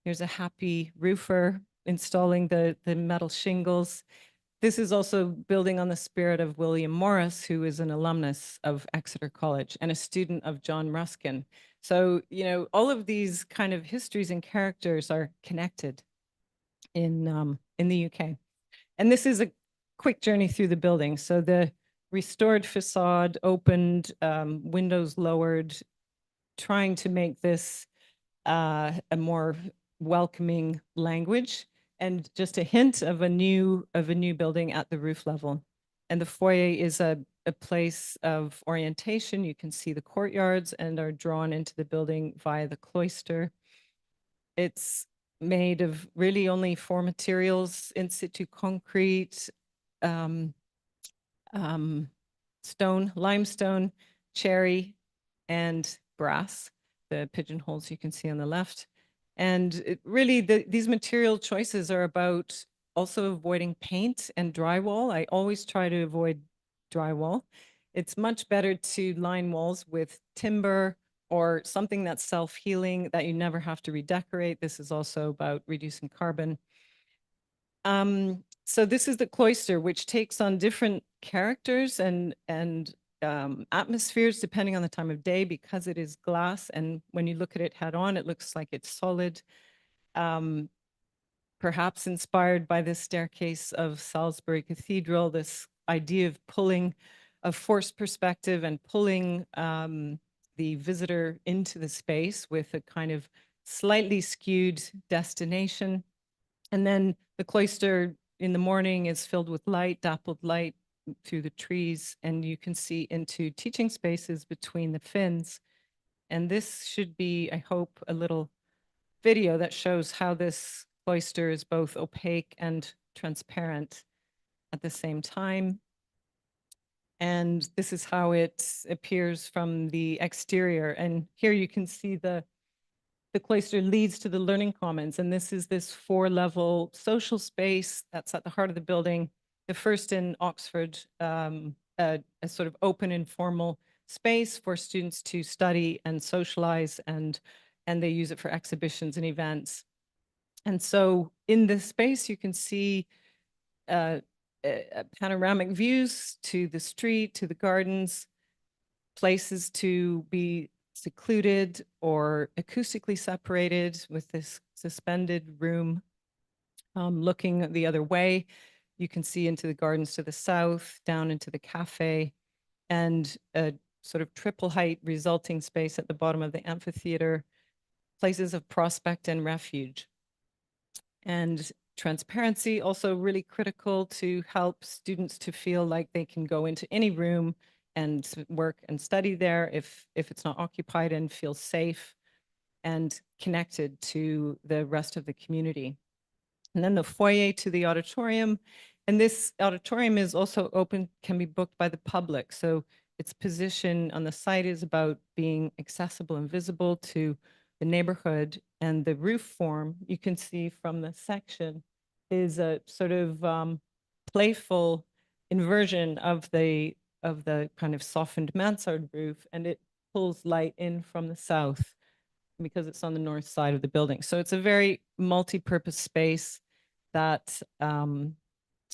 Speaker 3: Here's a happy roofer installing the metal shingles. This is also building on the spirit of William Morris, who is an alumnus of Exeter College and a student of John Ruskin. So, you know, all of these kind of histories and characters are connected in the UK. And this is a quick journey through the building. So the restored facade, opened, windows lowered, trying to make this a more welcoming language, and just a hint of a new building at the roof level. And the foyer is a place of orientation. You can see the courtyards and are drawn into the building via the cloister. It's made of really only 4 materials: in situ concrete, stone, limestone, cherry, and brass, the pigeonholes you can see on the left. And really, these material choices are about also avoiding paint and drywall. I always try to avoid drywall. It's much better to line walls with timber or something that's self-healing that you never have to redecorate. This is also about reducing carbon. So this is the cloister, which takes on different characters and atmospheres depending on the time of day, because it is glass. And when you look at it head on, it looks like it's solid. Perhaps inspired by this staircase of Salisbury Cathedral, this idea of pulling a forced perspective and pulling the visitor into the space with a kind of slightly skewed destination. And then the cloister in the morning is filled with light, dappled light through the trees, and you can see into teaching spaces between the fins. And this should be, I hope, a little video that shows how this cloister is both opaque and transparent at the same time. And this is how it appears from the exterior. And here you can see the cloister leads to the Learning Commons. And this is this 4-level social space that's at the heart of the building, the first in Oxford, a sort of open, informal space for students to study and socialize, and they use it for exhibitions and events. And so in this space, you can see panoramic views to the street, to the gardens, places to be secluded or acoustically separated with this suspended room looking the other way. You can see into the gardens to the south, down into the cafe, and a sort of triple height resulting space at the bottom of the amphitheater, places of prospect and refuge. And transparency, also really critical to help students to feel like they can go into any room and work and study there if it's not occupied, and feel safe and connected to the rest of the community. And then the foyer to the auditorium. And this auditorium is also open, can be booked by the public. So its position on the site is about being accessible and visible to the neighborhood. And the roof form, you can see from the section, is a sort of playful inversion of the kind of softened mansard roof, and it pulls light in from the south because it's on the north side of the building. So it's a very multi-purpose space that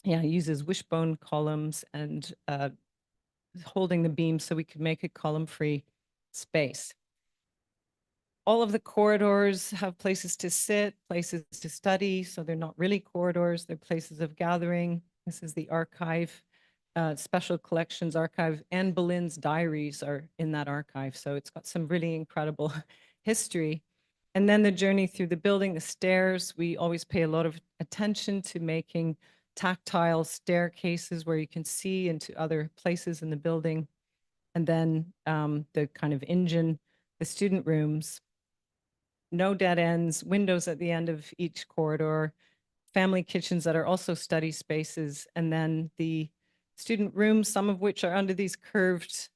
Speaker 3: uses wishbone columns and holding the beam so we could make a column-free space. All of the corridors have places to sit, places to study, so they're not really corridors, they're places of gathering. This is the archive, special collections archive, and Boleyn's diaries are in that archive, so it's got some really incredible history. And then the journey through the building, the stairs, we always pay a lot of attention to making tactile staircases where you can see into other places in the building. And then the kind of engine, the student rooms, no dead ends, windows at the end of each corridor, family kitchens that are also study spaces, and then the student rooms, some of which are under these curved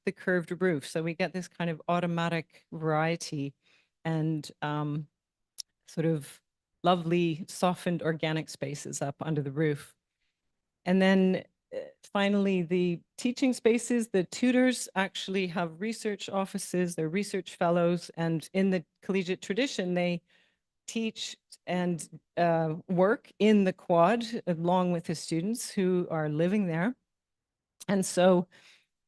Speaker 3: roof. So we get this kind of automatic variety and sort of lovely, softened organic spaces up under the roof. And then finally, the teaching spaces, the tutors actually have research offices, they're research fellows, and in the collegiate tradition, they teach and work in the quad along with the students who are living there. And so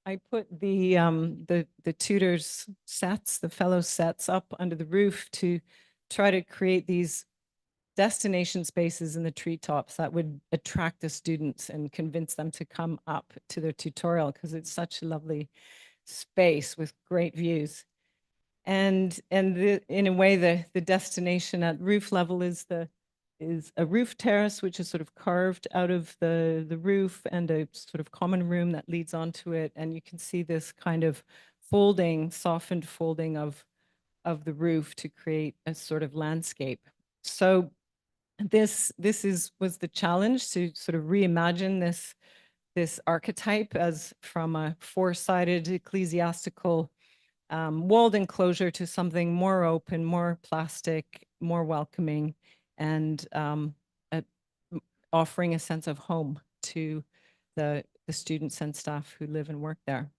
Speaker 3: I put the tutors sets, the fellow sets up under the roof to try to create these destination spaces in the treetops that would attract the students and convince them to come up to their tutorial, because it's such a lovely space with great views. And in a way, the destination at roof level is a roof terrace, which is sort of carved out of the roof, and a sort of common room that leads onto it. And you can see this kind of folding, softened folding of the roof to create a sort of landscape. So this was the challenge, to sort of reimagine this archetype as from a four-sided ecclesiastical walled enclosure to something more open, more plastic, more welcoming, and offering a sense of home to the students and staff who live and work there.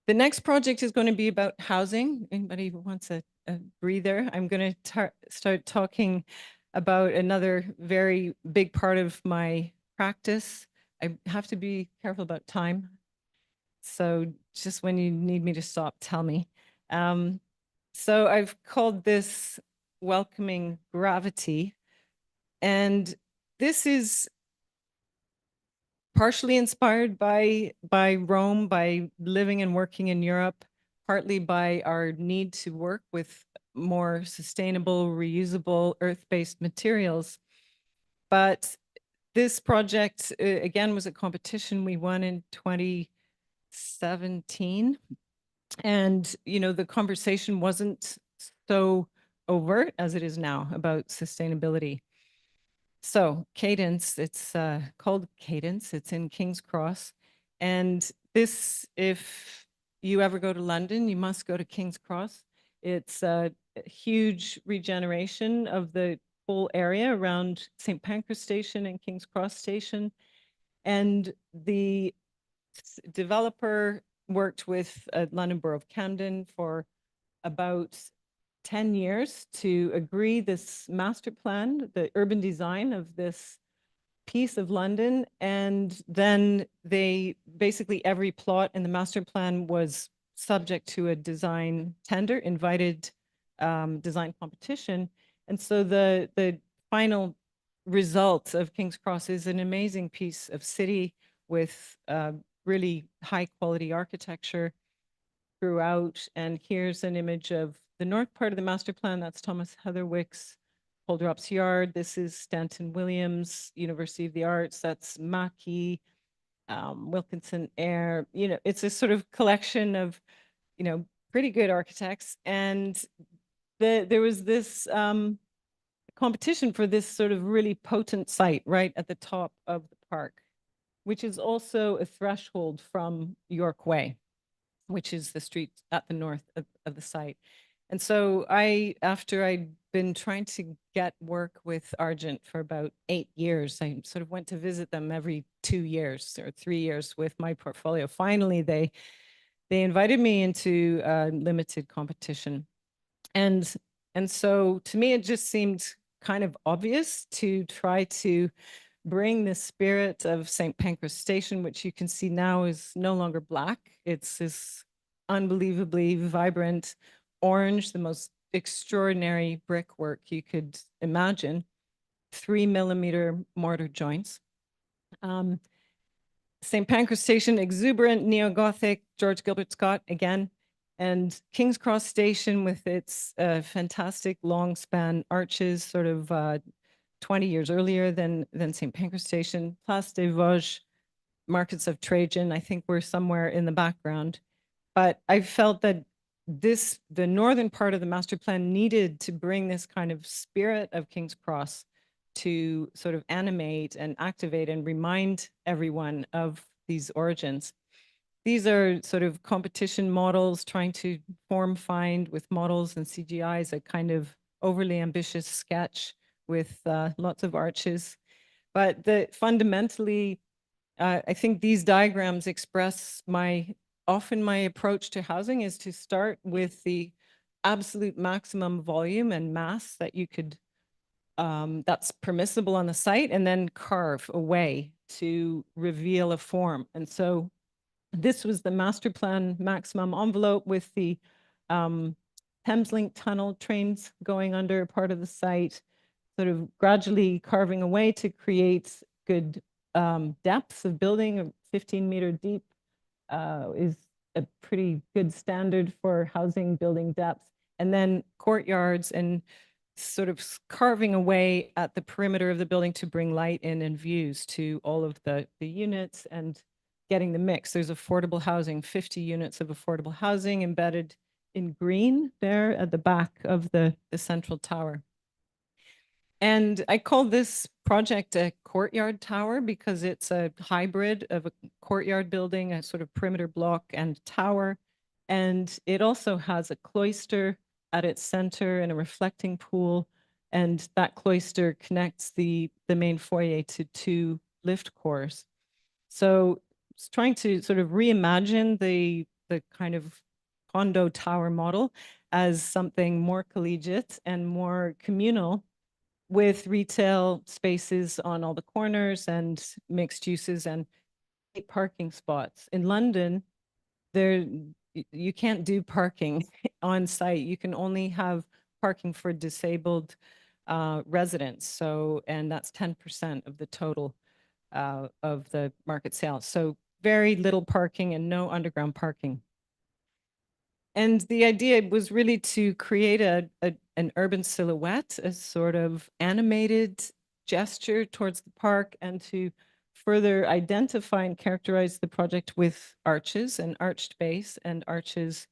Speaker 3: The next project is going to be about housing. Anybody who wants a breather? I'm going to start talking about another very big part of my practice. I have to be careful about time. So just when you need me to stop, tell me. So I've called this welcoming gravity. And this is partially inspired by Rome, by living and working in Europe, partly by our need to work with more sustainable, reusable, earth-based materials. But this project, again, was a competition we won in 2017. And, you know, the conversation wasn't so overt as it is now about sustainability. So Cadence, it's called Cadence. It's in King's Cross. And this, if you ever go to London, you must go to King's Cross. It's a huge regeneration of the whole area around St. Pancras Station and King's Cross Station. And the developer worked with London Borough of Camden for about 10 years to agree this master plan, the urban design of this piece of London. And then they basically every plot in the master plan was subject to a design tender, invited design competition. And so the final result of King's Cross is an amazing piece of city with really high quality architecture throughout. And here's an image of the north part of the master plan. That's Thomas Heatherwick's Holdrops Yard. This is Stanton Williams, University of the Arts. That's Mackey, Wilkinson Eyre. You know, it's a sort of collection of, you know, pretty good architects. And there was this competition for this sort of really potent site right at the top of the park, which is also a threshold from York Way, which is the street at the north of the site. And so after I'd been trying to get work with Argent for about 8 years, I sort of went to visit them every 2 years or 3 years with my portfolio. Finally, they invited me into a limited competition. And so to me, it just seemed kind of obvious to try to bring the spirit of St. Pancras Station, which you can see now is no longer black. It's this unbelievably vibrant orange, the most extraordinary brickwork you could imagine, 3mm mortar joints. St. Pancras Station, exuberant, neo-Gothic, George Gilbert Scott again, and King's Cross Station with its fantastic long span arches, sort of 20 years earlier than St. Pancras Station. Place des Vosges, Markets of Trajan, I think we're somewhere in the background. But I felt that the northern part of the master plan needed to bring this kind of spirit of King's Cross to sort of animate and activate and remind everyone of these origins. These are sort of competition models trying to find with models and CGIs, a kind of overly ambitious sketch with lots of arches. But fundamentally, I think these diagrams express often my approach to housing is to start with the absolute maximum volume and mass that you could, that's permissible on the site, and then carve away to reveal a form. And so this was the master plan maximum envelope with the Thameslink tunnel trains going under part of the site, sort of gradually carving away to create good depths of building. 15-meter deep is a pretty good standard for housing building depth. And then courtyards and sort of carving away at the perimeter of the building to bring light in and views to all of the units and getting the mix. There's affordable housing, 50 units of affordable housing embedded in green there at the back of the central tower. And I call this project a courtyard tower because it's a hybrid of a courtyard building, a sort of perimeter block and tower. And it also has a cloister at its center and a reflecting pool. And that cloister connects the main foyer to 2 lift cores. So it's trying to sort of reimagine the the kind of condo tower model as something more collegiate and more communal, with retail spaces on all the corners and mixed uses and parking spots. In London, you can't do parking on site. You can only have parking for disabled residents. So, and that's 10% of the total of the market sales. So very little parking and no underground parking. And the idea was really to create an urban silhouette, a sort of animated gesture towards the park, and to further identify and characterize the project with arches and arched base and arches,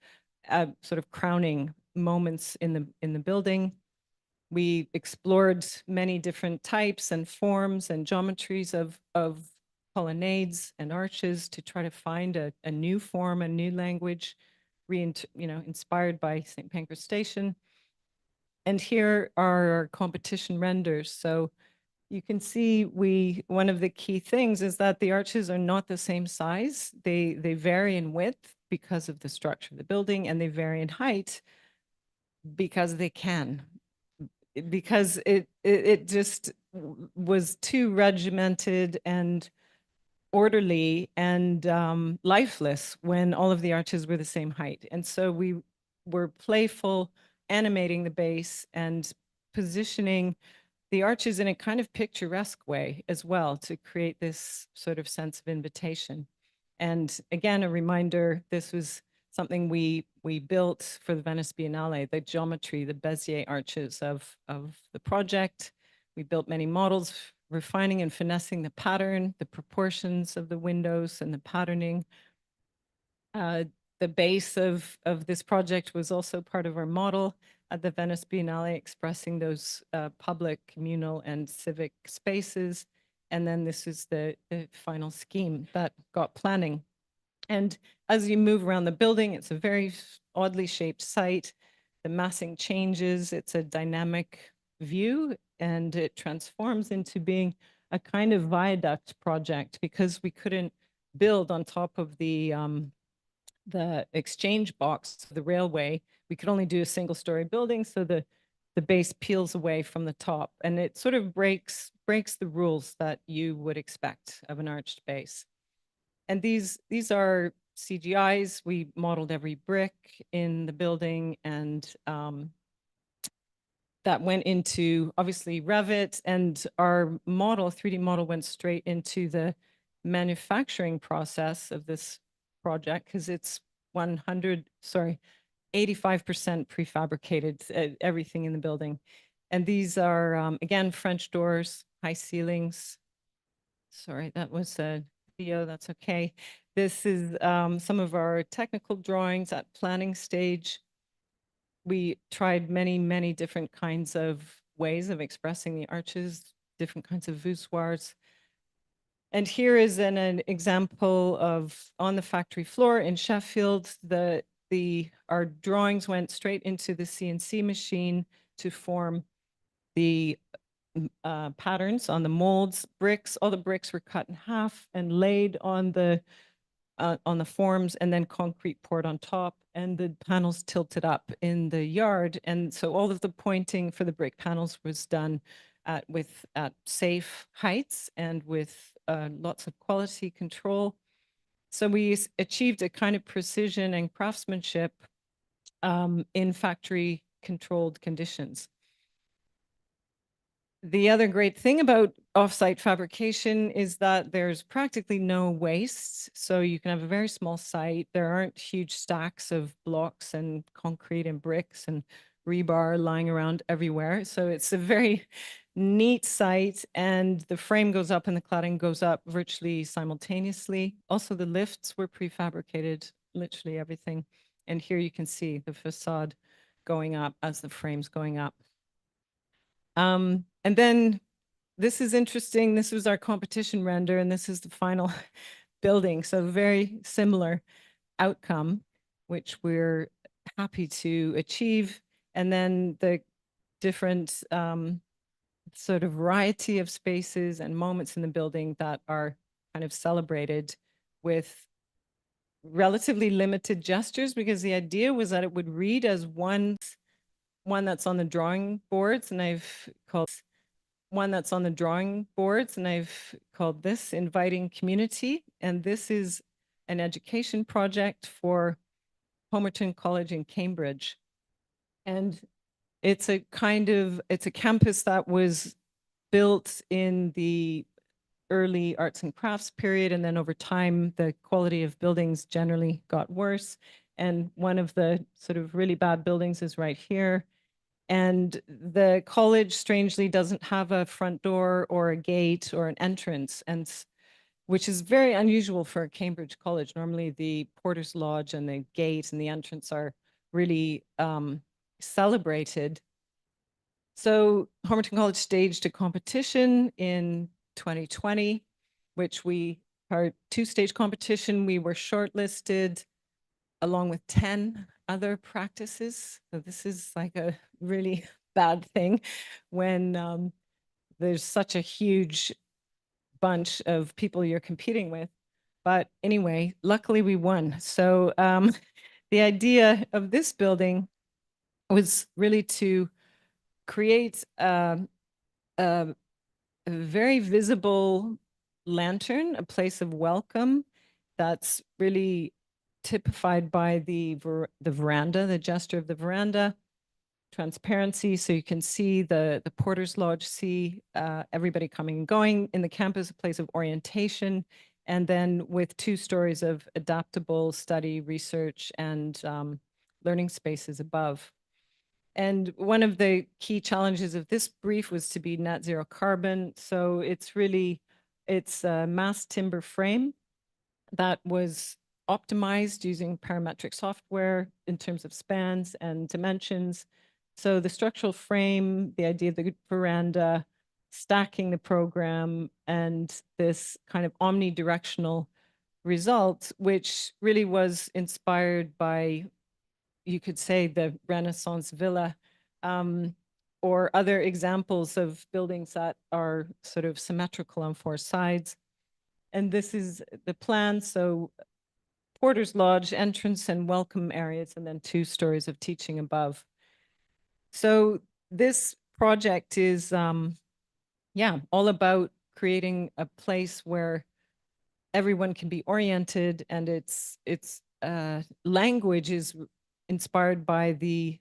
Speaker 3: sort of crowning moments in the building. We explored many different types and forms and geometries of colonnades and arches to try to find a new form, a new language, inspired by St. Pancras Station. And here are our competition renders. So you can see one of the key things is that the arches are not the same size. They vary in width because of the structure of the building, and they vary in height because they can. Because it just was too regimented and orderly and lifeless when all of the arches were the same height. And so we were playful, animating the base and positioning the arches in a kind of picturesque way as well to create this sort of sense of invitation. And again, a reminder, this was something we built for the Venice Biennale, the geometry, the Bezier arches of the project. We built many models, refining and finessing the pattern, the proportions of the windows and the patterning. The base of this project was also part of our model at the Venice Biennale, expressing those public, communal, and civic spaces. And then this is the final scheme that got planning. And as you move around the building, it's a very oddly shaped site. The massing changes, it's a dynamic view, and it transforms into being a kind of viaduct project because we couldn't build on top of the exchange box, the railway. We could only do a single story building, so the base peels away from the top, and it sort of breaks the rules that you would expect of an arched base. And these are CGIs. We modeled every brick in the building, and that went into obviously Revit, and our model, 3D model, went straight into the manufacturing process of this project because it's 85% prefabricated, everything in the building. And these are, again, French doors, high ceilings. Sorry, that was a video, that's okay. This is some of our technical drawings at planning stage. We tried many, many different kinds of ways of expressing the arches, different kinds of voussoirs. And here is an example of on the factory floor in Sheffield, our drawings went straight into the CNC machine to form the patterns on the molds. Bricks, all the bricks were cut in half and laid on the forms, and then concrete poured on top, and the panels tilted up in the yard. And so all of the pointing for the brick panels was done at safe heights and with lots of quality control. So we achieved a kind of precision and craftsmanship in factory controlled conditions. The other great thing about offsite fabrication is that there's practically no waste. So you can have a very small site. There aren't huge stacks of blocks and concrete and bricks and rebar lying around everywhere. So it's a very neat site, and the frame goes up and the cladding goes up virtually simultaneously. Also, the lifts were prefabricated, literally everything. And here you can see the facade going up as the frame's going up. And then this is interesting. This was our competition render, and this is the final building. So very similar outcome, which we're happy to achieve. And then the different sort of variety of spaces and moments in the building that are kind of celebrated with relatively limited gestures because the idea was that it would read as one that's on the drawing boards, and I've called this Inviting Community. And this is an education project for Homerton College in Cambridge. And it's a campus that was built in the early arts and crafts period. And then over time, the quality of buildings generally got worse. And one of the sort of really bad buildings is right here. And the college strangely doesn't have a front door or a gate or an entrance, and which is very unusual for a Cambridge college. Normally the Porter's Lodge and the gate and the entrance are really celebrated. So Homerton College staged a competition in 2020, which our two-stage competition, we were shortlisted along with 10 other practices. So this is like a really bad thing when there's such a huge bunch of people you're competing with. But anyway, luckily we won. So the idea of this building was really to create a very visible lantern, a place of welcome that's really typified by the veranda, the gesture of the veranda, transparency, so you can see the Porter's Lodge, see everybody coming and going. In the campus, a place of orientation, and then with 2 stories of adaptable study, research, and learning spaces above. And one of the key challenges of this brief was to be net zero carbon. So it's a mass timber frame that was optimized using parametric software in terms of spans and dimensions. So the structural frame, the idea of the veranda, stacking the program, and this kind of omnidirectional result, which really was inspired by, you could say, the Renaissance villa, or other examples of buildings that are sort of symmetrical on 4 sides. And this is the plan. So Porter's Lodge, entrance and welcome areas, and then 2 stories of teaching above. So this project is, all about creating a place where everyone can be oriented, and its language is inspired by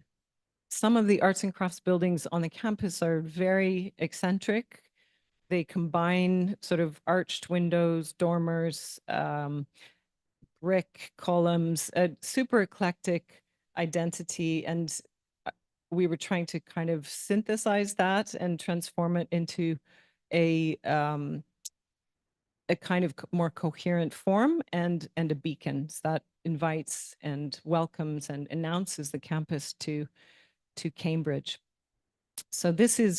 Speaker 3: some of the arts and crafts buildings on the campus are very eccentric. They combine sort of arched windows, dormers, brick columns, a super eclectic identity. And we were trying to kind of synthesize that and transform it into a kind of more coherent form and a beacon that invites and welcomes and announces the campus to Cambridge. So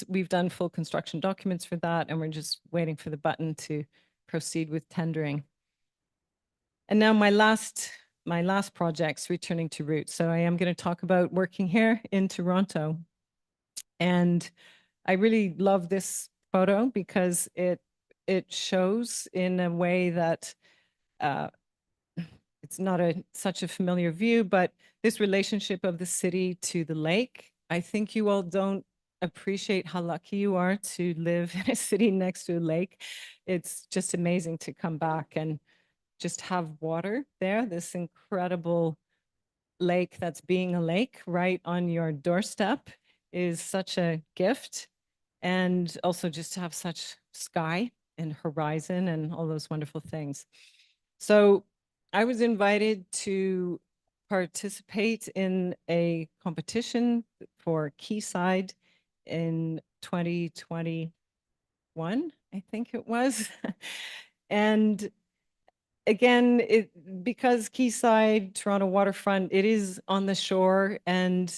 Speaker 3: we've done full construction documents for that, and we're just waiting for the button to proceed with tendering. And now my last project's returning to roots. So I am going to talk about working here in Toronto. And I really love this photo because it shows in a way that it's not such a familiar view, but this relationship of the city to the lake. I think you all don't appreciate how lucky you are to live in a city next to a lake. It's just amazing to come back and just have water there, this incredible lake that's being a lake right on your doorstep is such a gift. And also just to have such sky and horizon and all those wonderful things. So I was invited to participate in a competition for Quayside in 2021, I think it was. And again, because Quayside, Toronto waterfront, it is on the shore. And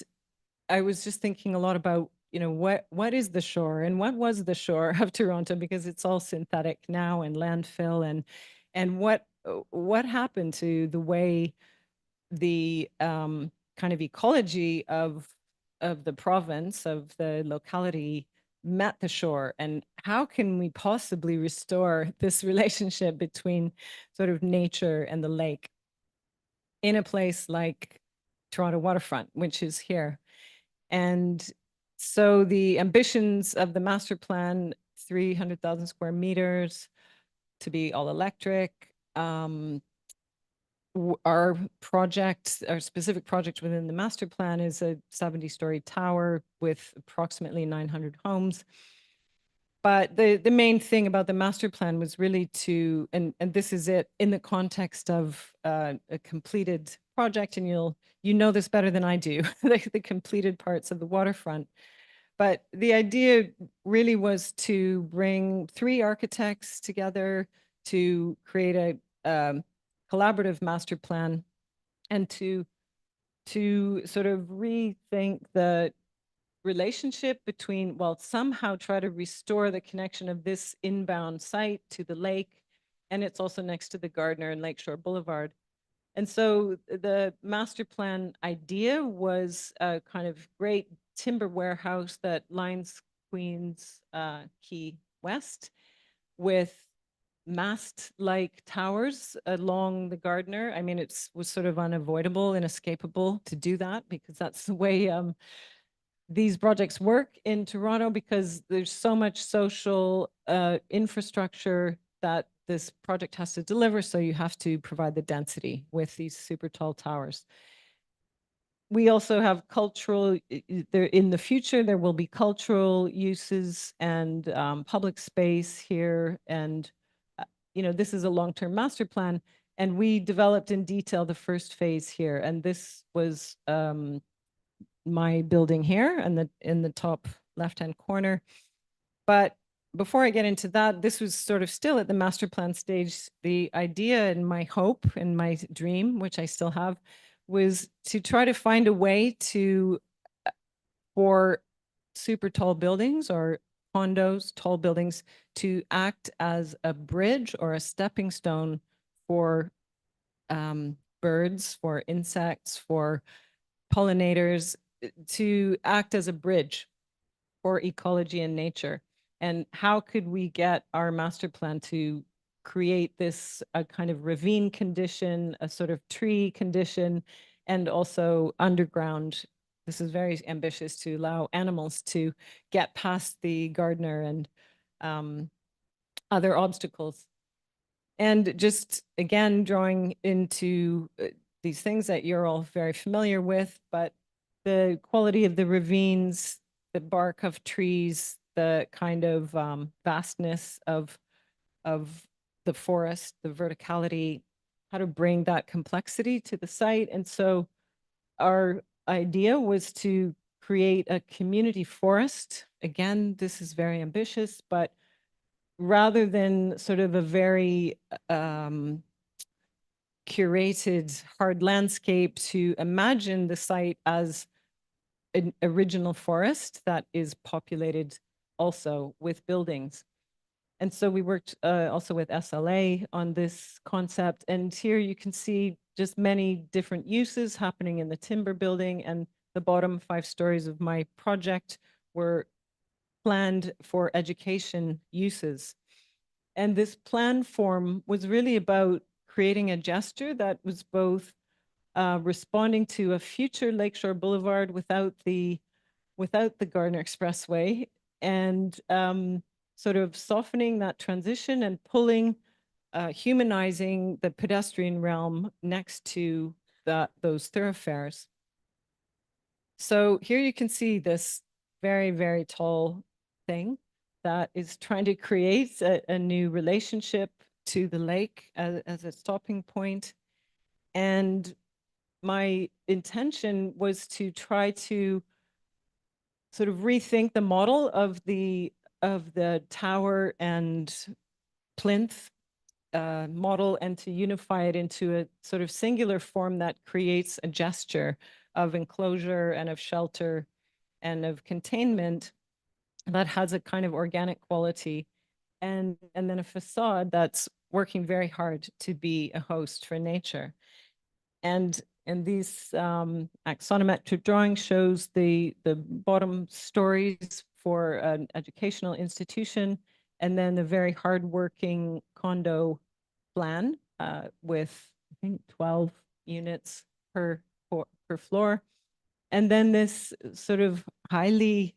Speaker 3: I was just thinking a lot about, what is the shore and what was the shore of Toronto, because it's all synthetic now and landfill, and what happened to the way the kind of ecology of the province, of the locality met the shore, and how can we possibly restore this relationship between sort of nature and the lake? in a place like Toronto waterfront, which is here. And so the ambitions of the master plan, 300,000 square meters to be all electric. Our project, our specific project within the master plan is a 70-story tower with approximately 900 homes. But the main thing about the master plan was really to, and this is it in the context of a completed project, and you know this better than I do, the completed parts of the waterfront. But the idea really was to bring 3 architects together to create a collaborative master plan and to sort of rethink the relationship between, well, somehow try to restore the connection of this inbound site to the lake. And it's also next to the Gardner and Lakeshore Boulevard. And so the master plan idea was a kind of great timber warehouse that lines Queens Quay West with mast-like towers along the Gardner. I mean, it was sort of unavoidable, inescapable to do that because that's the way these projects work in Toronto, because there's so much social infrastructure that this project has to deliver. So you have to provide the density with these super tall towers. We also have cultural, there in the future, there will be cultural uses and public space here. And, you know, this is a long-term master plan. And we developed in detail the first phase here. And this was my building here and in the top left-hand corner. But before I get into that, this was sort of still at the master plan stage. The idea and my hope and my dream, which I still have, was to try to find a way to, for super tall buildings or condos, tall buildings, to act as a bridge or a stepping stone for birds, for insects, for pollinators, to act as a bridge for ecology and nature. And how could we get our master plan to create this a kind of ravine condition, a sort of tree condition, and also underground. This is very ambitious to allow animals to get past the Gardner and other obstacles. And just again, drawing into these things that you're all very familiar with, but the quality of the ravines, the bark of trees, the kind of vastness of the forest, the verticality, how to bring that complexity to the site. And so our idea was to create a community forest. Again, this is very ambitious, but rather than sort of a very curated hard landscape, to imagine the site as an original forest that is populated also with buildings. And so we worked also with SLA on this concept. And here you can see just many different uses happening in the timber building, and the bottom 5 stories of my project were planned for education uses. And this plan form was really about creating a gesture that was both responding to a future Lakeshore Boulevard without the Gardner Expressway, and sort of softening that transition and pulling, humanizing the pedestrian realm next to those thoroughfares. So here you can see this very, very tall thing that is trying to create a new relationship to the lake as a stopping point. And my intention was to try to sort of rethink the model of the tower and plinth model, and to unify it into a sort of singular form that creates a gesture of enclosure and of shelter and of containment that has a kind of organic quality, and then a facade that's working very hard to be a host for nature. And these axonometric drawing shows the bottom stories for an educational institution, and then the very hardworking condo plan with, I think, 12 units per floor. And then this sort of highly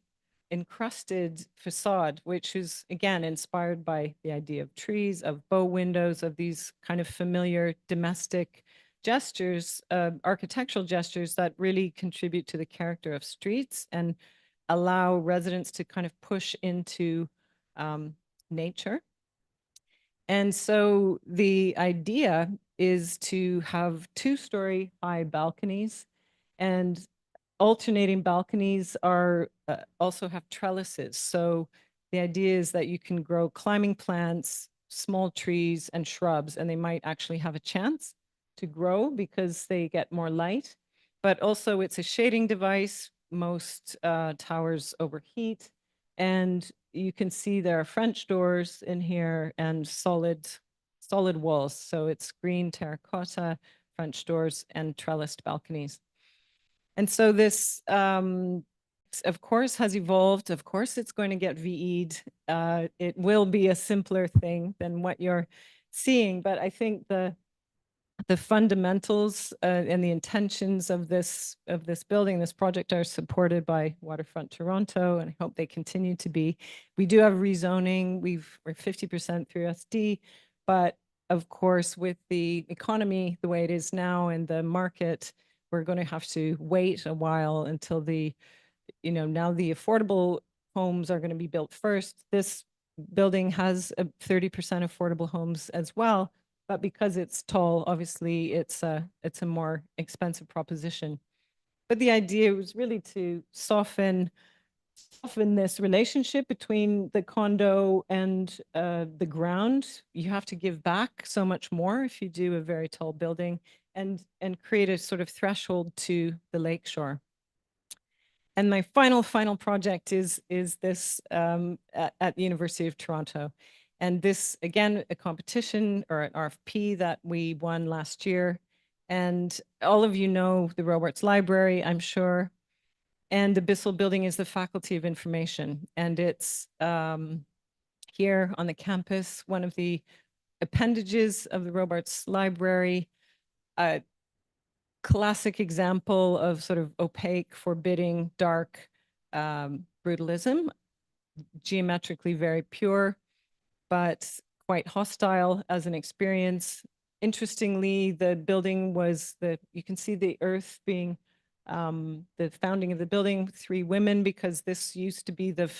Speaker 3: encrusted facade, which is again inspired by the idea of trees, of bow windows, of these kind of familiar domestic gestures, architectural gestures that really contribute to the character of streets and allow residents to kind of push into nature. And so the idea is to have 2-story high balconies, and alternating balconies are also have trellises. So the idea is that you can grow climbing plants, small trees and shrubs, and they might actually have a chance to grow because they get more light. But also it's a shading device. Most towers overheat. And you can see there are French doors in here and solid walls. So it's green terracotta, French doors, and trellised balconies. And so this, of course, has evolved. Of course, it's going to get VE'd. It will be a simpler thing than what you're seeing. But I think the fundamentals and the intentions of this building, this project, are supported by Waterfront Toronto, and I hope they continue to be. We do have rezoning. We're 50% through SD, but of course, with the economy the way it is now and the market, we're going to have to wait a while until now the affordable homes are going to be built first. This building has 30% affordable homes as well. But because it's tall, obviously it's a more expensive proposition. But the idea was really to soften this relationship between the condo and the ground. You have to give back so much more if you do a very tall building, and create a sort of threshold to the lakeshore. And my final project is this at the University of Toronto. And this, again, a competition or an RFP that we won last year. And all of you know the Robarts Library, I'm sure. And the Bissell Building is the Faculty of Information. And it's here on the campus, one of the appendages of the Robarts Library. Classic example of sort of opaque, forbidding, dark brutalism, geometrically very pure, but quite hostile as an experience. Interestingly, the building was you can see the earth being the founding of the building, 3 women, because this used to be the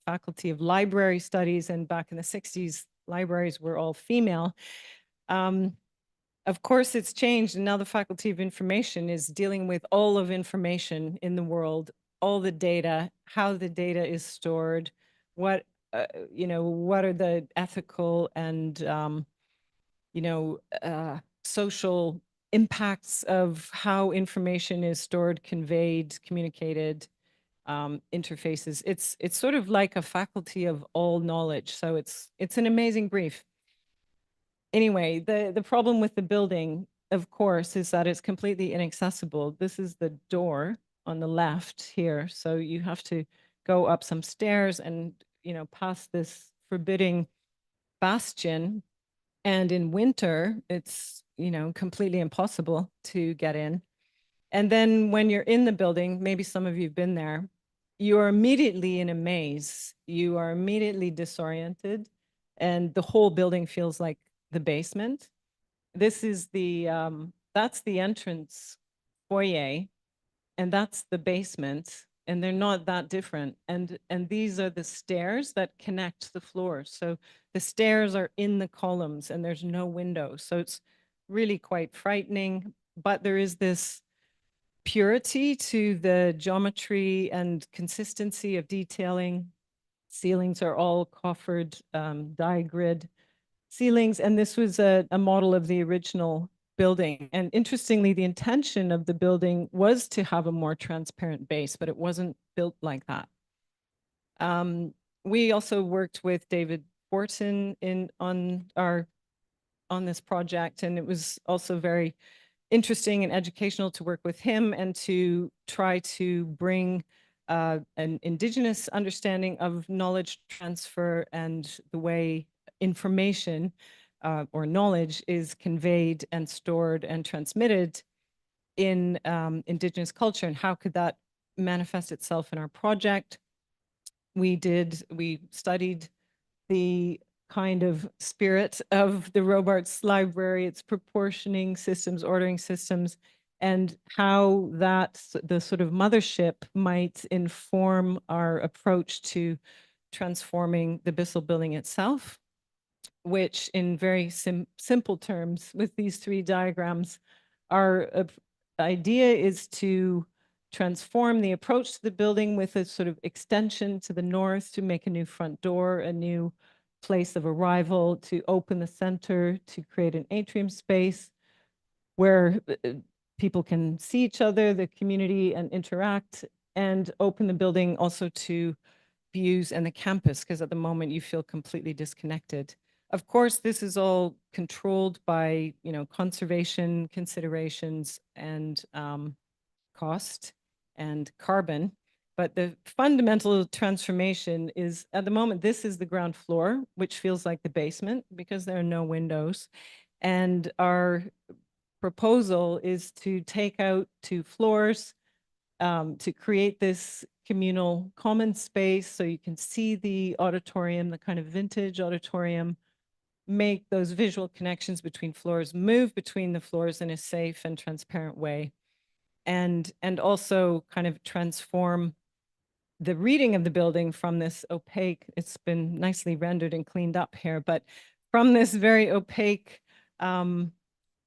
Speaker 3: Faculty of Library Studies, and back in the 60s, libraries were all female. Of course, it's changed, and now the Faculty of Information is dealing with all of information in the world, all the data, how the data is stored, what what are the ethical and social impacts of how information is stored, conveyed, communicated, interfaces. It's sort of like a faculty of all knowledge. So it's an amazing brief. Anyway, the problem with the building, of course, is that it's completely inaccessible. This is the door on the left here. So you have to go up some stairs and, past this forbidding bastion. And in winter, it's, completely impossible to get in. And then when you're in the building, maybe some of you have been there, you are immediately in a maze. You are immediately disoriented, and the whole building feels like the basement. This is that's the entrance foyer, and that's the basement, and they're not that different. And these are the stairs that connect the floors. So the stairs are in the columns, and there's no window. So it's really quite frightening, but there is this purity to the geometry and consistency of detailing. Ceilings are all coffered die-grid ceilings, and this was a model of the original building. And interestingly, the intention of the building was to have a more transparent base, but it wasn't built like that. We also worked with David Fortin on this project, and it was also very interesting and educational to work with him and to try to bring an Indigenous understanding of knowledge transfer and the way information or knowledge is conveyed and stored and transmitted in Indigenous culture, and how could that manifest itself in our project. We studied the kind of spirit of the Robarts Library, its proportioning systems, ordering systems, and how the sort of mothership might inform our approach to transforming the Bissell building itself, which in very simple terms with these three diagrams, our idea is to transform the approach to the building with a sort of extension to the north to make a new front door, a new place of arrival, to open the center, to create an atrium space where people can see each other, the community, and interact, and open the building also to views and the campus, because at the moment you feel completely disconnected. Of course, this is all controlled by, conservation considerations and cost and carbon. But the fundamental transformation is, at the moment, this is the ground floor, which feels like the basement because there are no windows. And our proposal is to take out 2 floors, to create this communal common space so you can see the auditorium, the kind of vintage auditorium, make those visual connections between floors, move between the floors in a safe and transparent way, and also kind of transform the reading of the building from this opaque, it's been nicely rendered and cleaned up here, but from this very opaque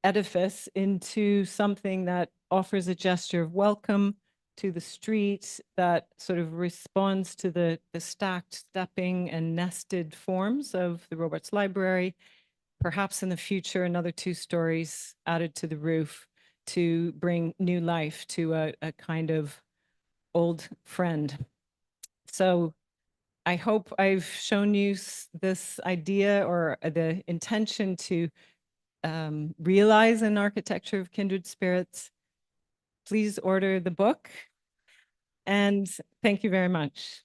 Speaker 3: edifice into something that offers a gesture of welcome to the street, that sort of responds to the stacked stepping and nested forms of the Robarts Library. Perhaps in the future, another 2 stories added to the roof to bring new life to a kind of old friend. So I hope I've shown you this idea or the intention to realize an architecture of kindred spirits. Please order the book. And thank you very much.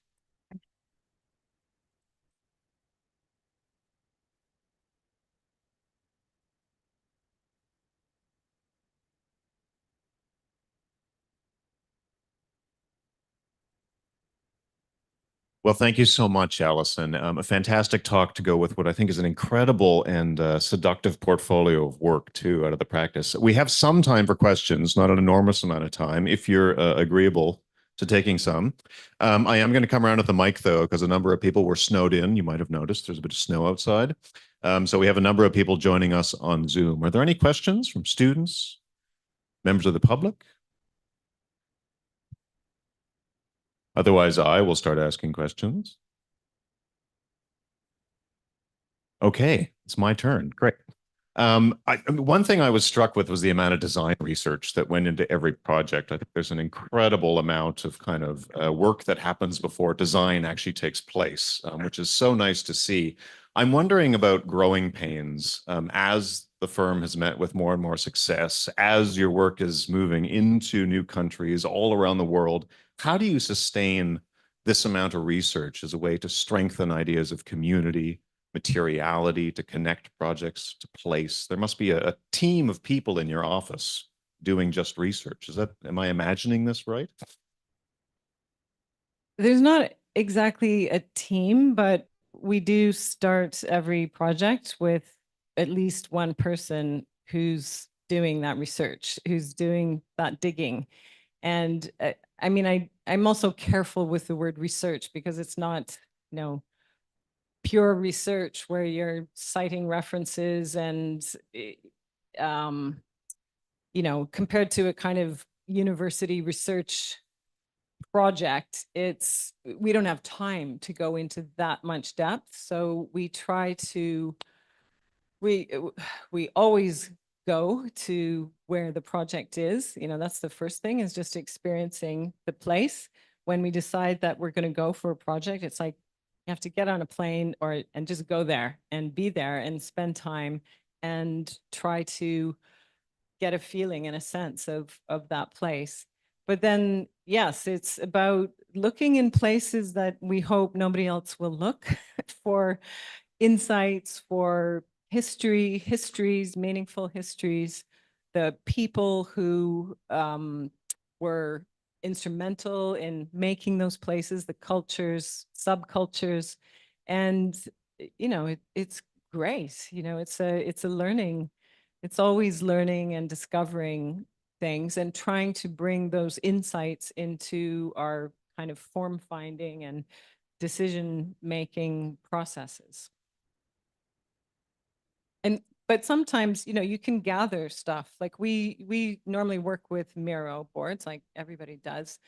Speaker 4: Well, thank you so much, Alison. A fantastic talk to go with what I think is an incredible and seductive portfolio of work, too, out of the practice. We have some time for questions, not an enormous amount of time, if you're agreeable to taking some. I am going to come around with the mic, though, because a number of people were snowed in. You might have noticed there's a bit of snow outside. So we have a number of people joining us on Zoom. Are there any questions from students, members of the public? Otherwise, I will start asking questions. Okay, it's my turn. Great. One thing I was struck with was the amount of design research that went into every project. I think there's an incredible amount of kind of work that happens before design actually takes place, which is so nice to see. I'm wondering about growing pains as the firm has met with more and more success, as your work is moving into new countries all around the world. How do you sustain this amount of research as a way to strengthen ideas of community, materiality, to connect projects to place? There must be a team of people in your office doing just research. Am I imagining this right?
Speaker 3: There's not exactly a team, but we do start every project with at least one person who's doing that research, who's doing that digging. And I mean, I'm also careful with the word research because it's not, pure research where you're citing references and, compared to a kind of university research project, we don't have time to go into that much depth. So we try to, we always go to where the project is. That's the first thing, is just experiencing the place. When we decide that we're going to go for a project, it's like you have to get on a plane and just go there and be there and spend time and try to get a feeling and a sense of that place. But then, yes, it's about looking in places that we hope nobody else will look for insights, for histories, meaningful histories, the people who were instrumental in making those places, the cultures, subcultures, and it's great. It's a learning. It's always learning and discovering things and trying to bring those insights into our kind of form finding and decision making processes. But sometimes, you can gather stuff. Like we normally work with Miro boards, like everybody does,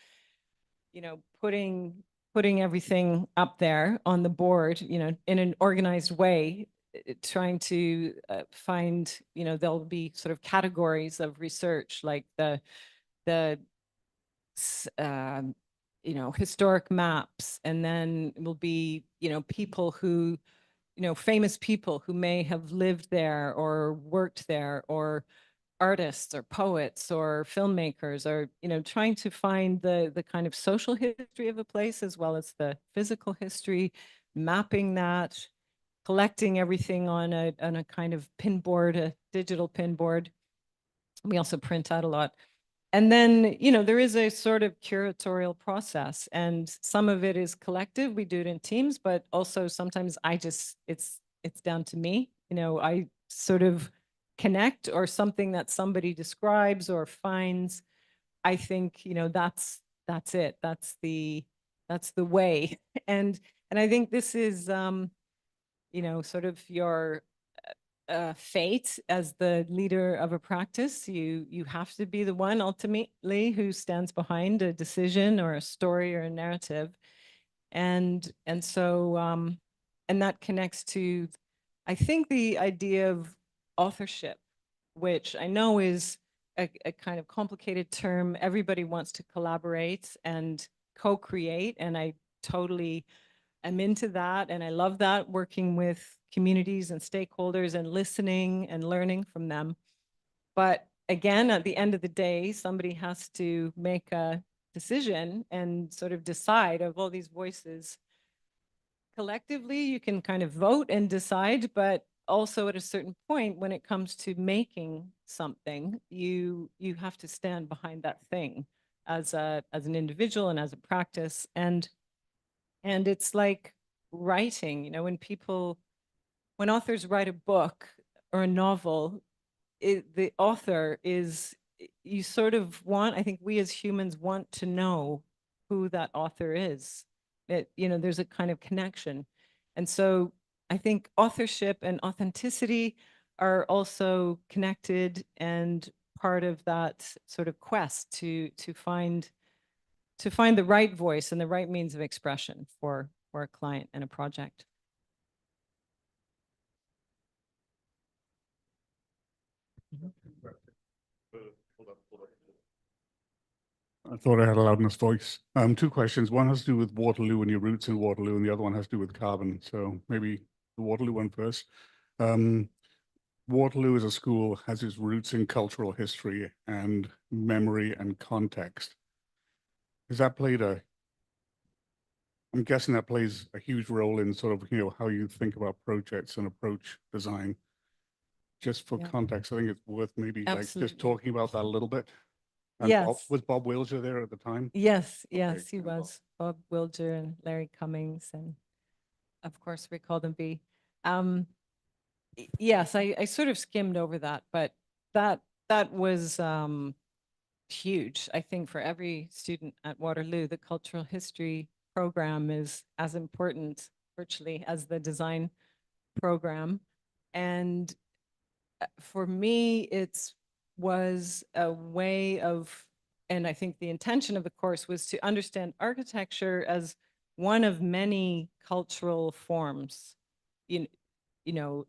Speaker 3: putting everything up there on the board, in an organized way, trying to find, there'll be sort of categories of research, like the historic maps, and then it will be, people who, famous people who may have lived there or worked there, or artists or poets or filmmakers, or, trying to find the kind of social history of a place as well as the physical history, mapping that, collecting everything on a kind of pinboard, a digital pinboard. We also print out a lot. And then, there is a sort of curatorial process, and some of it is collective. We do it in teams, but also sometimes it's down to me. I sort of connect, or something that somebody describes or finds. I think, that's it. That's the way. And I think this is, sort of your fate as the leader of a practice. You have to be the one ultimately who stands behind a decision or a story or a narrative. And so and that connects to, I think, the idea of authorship, which I know is a kind of complicated term. Everybody wants to collaborate and co-create, and I totally am into that. And I love that, working with communities and stakeholders and listening and learning from them. But again, at the end of the day, somebody has to make a decision and sort of decide, of all these voices. Collectively, you can kind of vote and decide, but also at a certain point, when it comes to making something, you have to stand behind that thing as an individual and as a practice. And it's like writing, when authors write a book or a novel, the author is, you sort of want, I think we as humans want to know who that author is. There's a kind of connection. And so I think authorship and authenticity are also connected and part of that sort of quest to find the right voice and the right means of expression for a client and a project.
Speaker 5: I thought I had a loud enough voice. Two questions. One has to do with Waterloo and your roots in Waterloo, and the other one has to do with carbon. So maybe the Waterloo one first. Waterloo as a school has its roots in cultural history and memory and context. Has that played I'm guessing that plays a huge role in sort of, how you think about projects and approach design. Just for
Speaker 3: Yeah.
Speaker 5: context, I think it's worth maybe like
Speaker 3: Absolutely.
Speaker 5: just talking about that a little bit. And
Speaker 3: Yes.
Speaker 5: was Bob Wilger there at the time?
Speaker 3: Yes, he
Speaker 5: yeah, well.
Speaker 3: was. Bob Wilger and Larry Cummings, and of course Rick Holdenby. Yes, I sort of skimmed over that, but that was huge. I think for every student at Waterloo, the cultural history program is as important virtually as the design program. And for me, it was a way of, and I think the intention of the course was to understand architecture as one of many cultural forms. You know,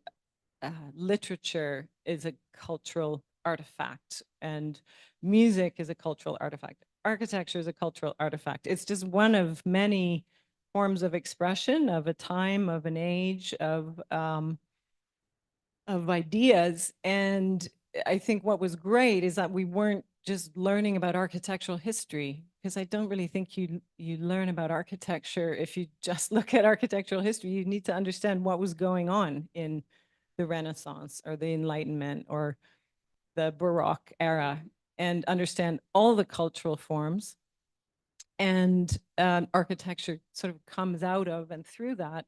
Speaker 3: literature is a cultural artifact, and music is a cultural artifact. Architecture is a cultural artifact. It's just one of many forms of expression of a time, of an age, of ideas. And I think what was great is that we weren't just learning about architectural history, because I don't really think you learn about architecture if you just look at architectural history. You need to understand what was going on in the Renaissance or the Enlightenment or the Baroque era and understand all the cultural forms. And architecture sort of comes out of and through that.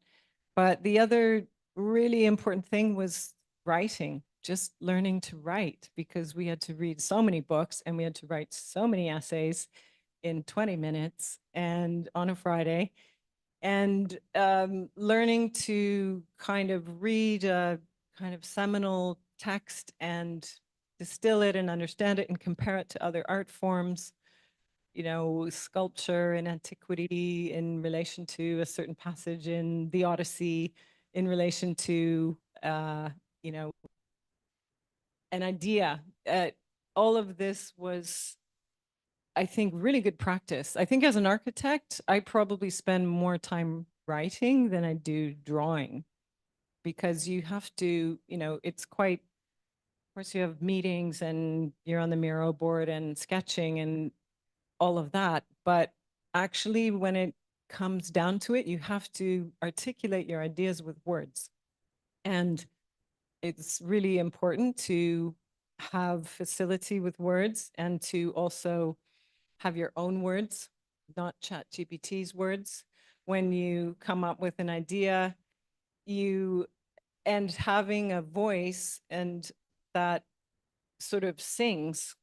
Speaker 3: But the other really important thing was writing, just learning to write, because we had to read so many books and we had to write so many essays in 20 minutes and on a Friday. And learning to kind of read a kind of seminal text and distill it and understand it and compare it to other art forms, you know, sculpture in antiquity in relation to a certain passage in the Odyssey, in relation to, you know, an idea. All of this was, I think, really good practice. I think as an architect, I probably spend more time writing than I do drawing, because you have to, you know, it's quite, of course, you have meetings and you're on the Miro board and sketching and all of that. But actually, when it comes down to it, you have to articulate your ideas with words. And it's really important to have facility with words and to also have your own words, not ChatGPT's words. When you come up with an idea, and having a voice and that sort of sings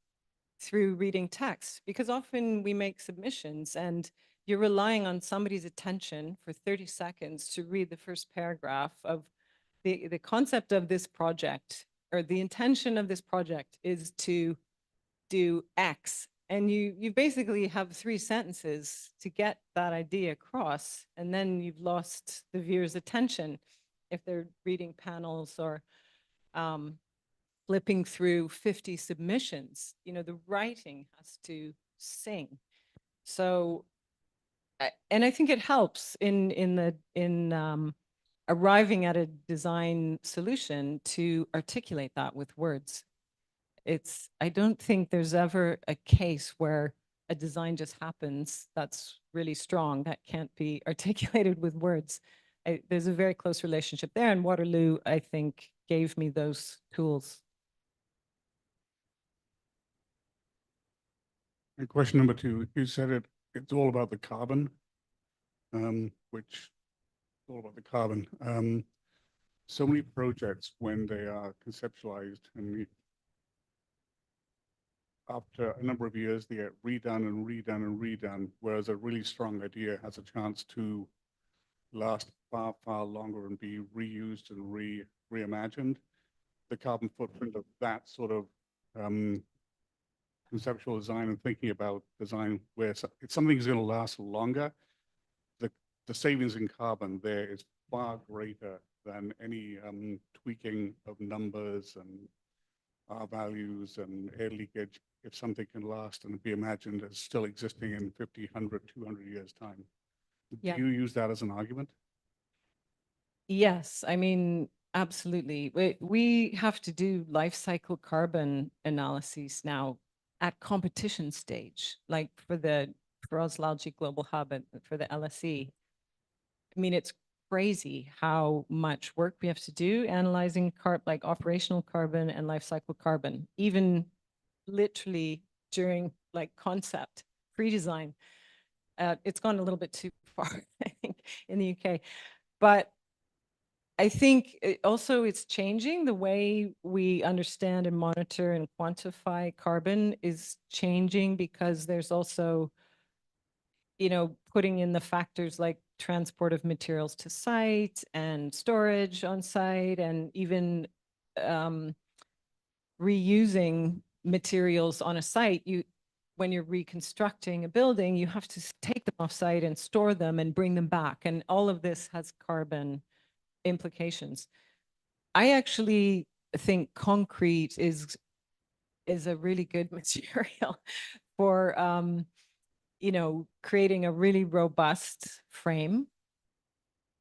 Speaker 3: through reading text, because often we make submissions and you're relying on somebody's attention for 30 seconds to read the first paragraph of the concept of this project, or the intention of this project is to do X. And you basically have 3 sentences to get that idea across, and then you've lost the viewer's attention if they're reading panels or flipping through 50 submissions. You know, the writing has to sing. So, and I think it helps in arriving at a design solution to articulate that with words. I don't think there's ever a case where a design just happens that's really strong that can't be articulated with words. There's a very close relationship there, and Waterloo, I think, gave me those tools.
Speaker 5: And question number 2, you said it's all about the carbon, which all about the carbon. So many projects, when they are conceptualized and after a number of years, they get redone and redone and redone, whereas a really strong idea has a chance to last far, far longer and be reused and reimagined. The carbon footprint of that sort of conceptual design and thinking about design where if something is going to last longer, the savings in carbon there is far greater than any tweaking of numbers and R values and air leakage, if something can last and be imagined as still existing in 50, 100, 200 years time.
Speaker 3: Yeah.
Speaker 5: Do you use that as an argument?
Speaker 3: Yes, I mean, absolutely. We have to do life cycle carbon analyses now at competition stage, like for Oslalgie Global Hub and for the LSE. I mean, it's crazy how much work we have to do analyzing like operational carbon and life cycle carbon, even literally during like concept pre-design. It's gone a little bit too far, I think, in the UK. But I think also it's changing. The way we understand and monitor and quantify carbon is changing, because there's also, you know, putting in the factors like transport of materials to site and storage on site, and even reusing materials on a site. When you're reconstructing a building, you have to take them off site and store them and bring them back. And all of this has carbon implications. I actually think concrete is a really good material for you know, creating a really robust frame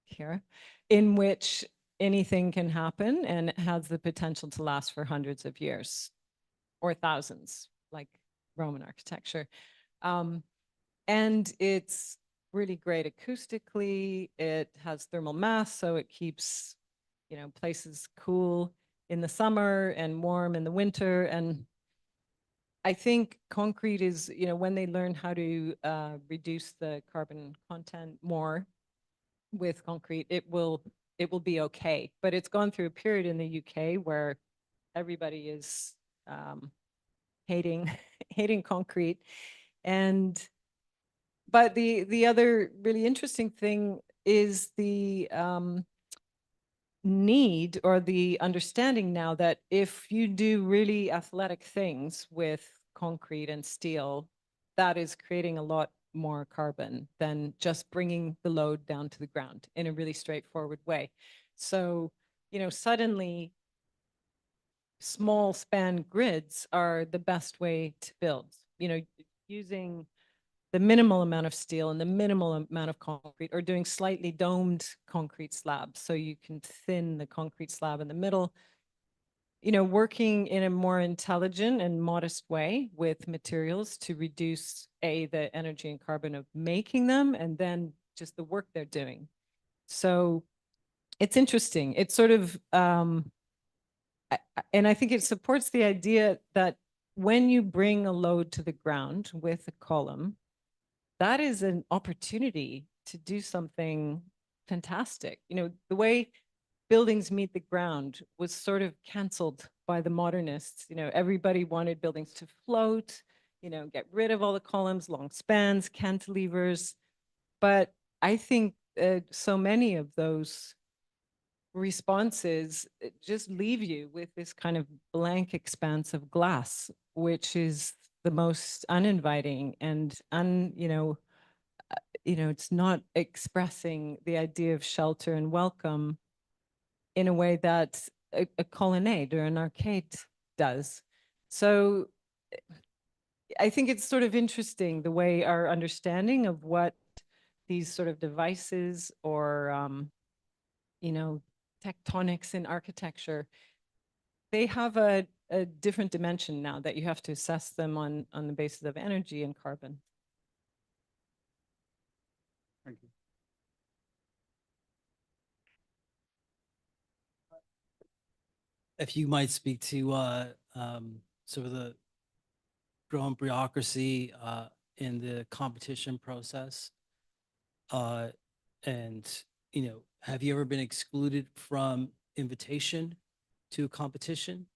Speaker 3: here in which anything can happen and it has the potential to last for hundreds of years or thousands, like Roman architecture. And it's really great acoustically. It has thermal mass, so it keeps places cool in the summer and warm in the winter. And I think concrete is, when they learn how to reduce the carbon content more with concrete, it will be okay. But it's gone through a period in the UK where everybody is hating hating concrete. And but the other really interesting thing is the need or the understanding now that if you do really athletic things with concrete and steel, that is creating a lot more carbon than just bringing the load down to the ground in a really straightforward way. So, suddenly small span grids are the best way to build, using the minimal amount of steel and the minimal amount of concrete, or doing slightly domed concrete slabs so you can thin the concrete slab in the middle, working in a more intelligent and modest way with materials to reduce the energy and carbon of making them, and then just the work they're doing. So it's interesting. It's sort of, and I think it supports the idea that when you bring a load to the ground with a column, that is an opportunity to do something fantastic. The way buildings meet the ground was sort of canceled by the modernists. Everybody wanted buildings to float, get rid of all the columns, long spans, cantilevers. But I think so many of those responses just leave you with this kind of blank expanse of glass, which is the most uninviting and it's not expressing the idea of shelter and welcome in a way that a colonnade or an arcade does. So I think it's sort of interesting the way our understanding of what these sort of devices or, tectonics in architecture, they have a different dimension now that you have to assess them on the basis of energy and carbon.
Speaker 5: Thank you.
Speaker 6: If you might speak to sort of the growing bureaucracy in the competition process. And, have you ever been excluded from invitation to a competition?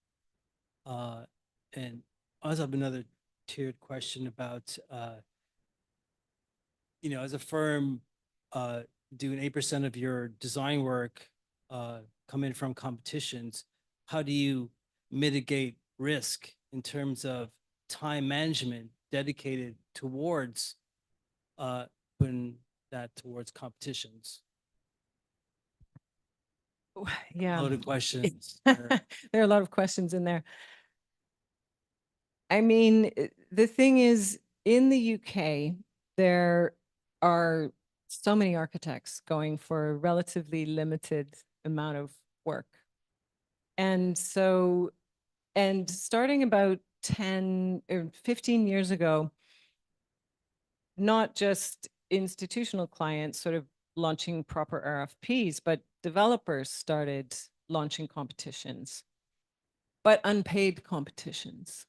Speaker 6: And I also have another tiered question about, as a firm, doing 8% of your design work come in from competitions. How do you mitigate risk in terms of time management dedicated towards putting that towards competitions?
Speaker 3: Yeah.
Speaker 6: Loaded questions.
Speaker 3: There are a lot of questions in there. I mean, the thing is, in the UK, there are so many architects going for a relatively limited amount of work. And so, and starting about 10 or 15 years ago, not just institutional clients sort of launching proper RFPs, but developers started launching competitions, but unpaid competitions.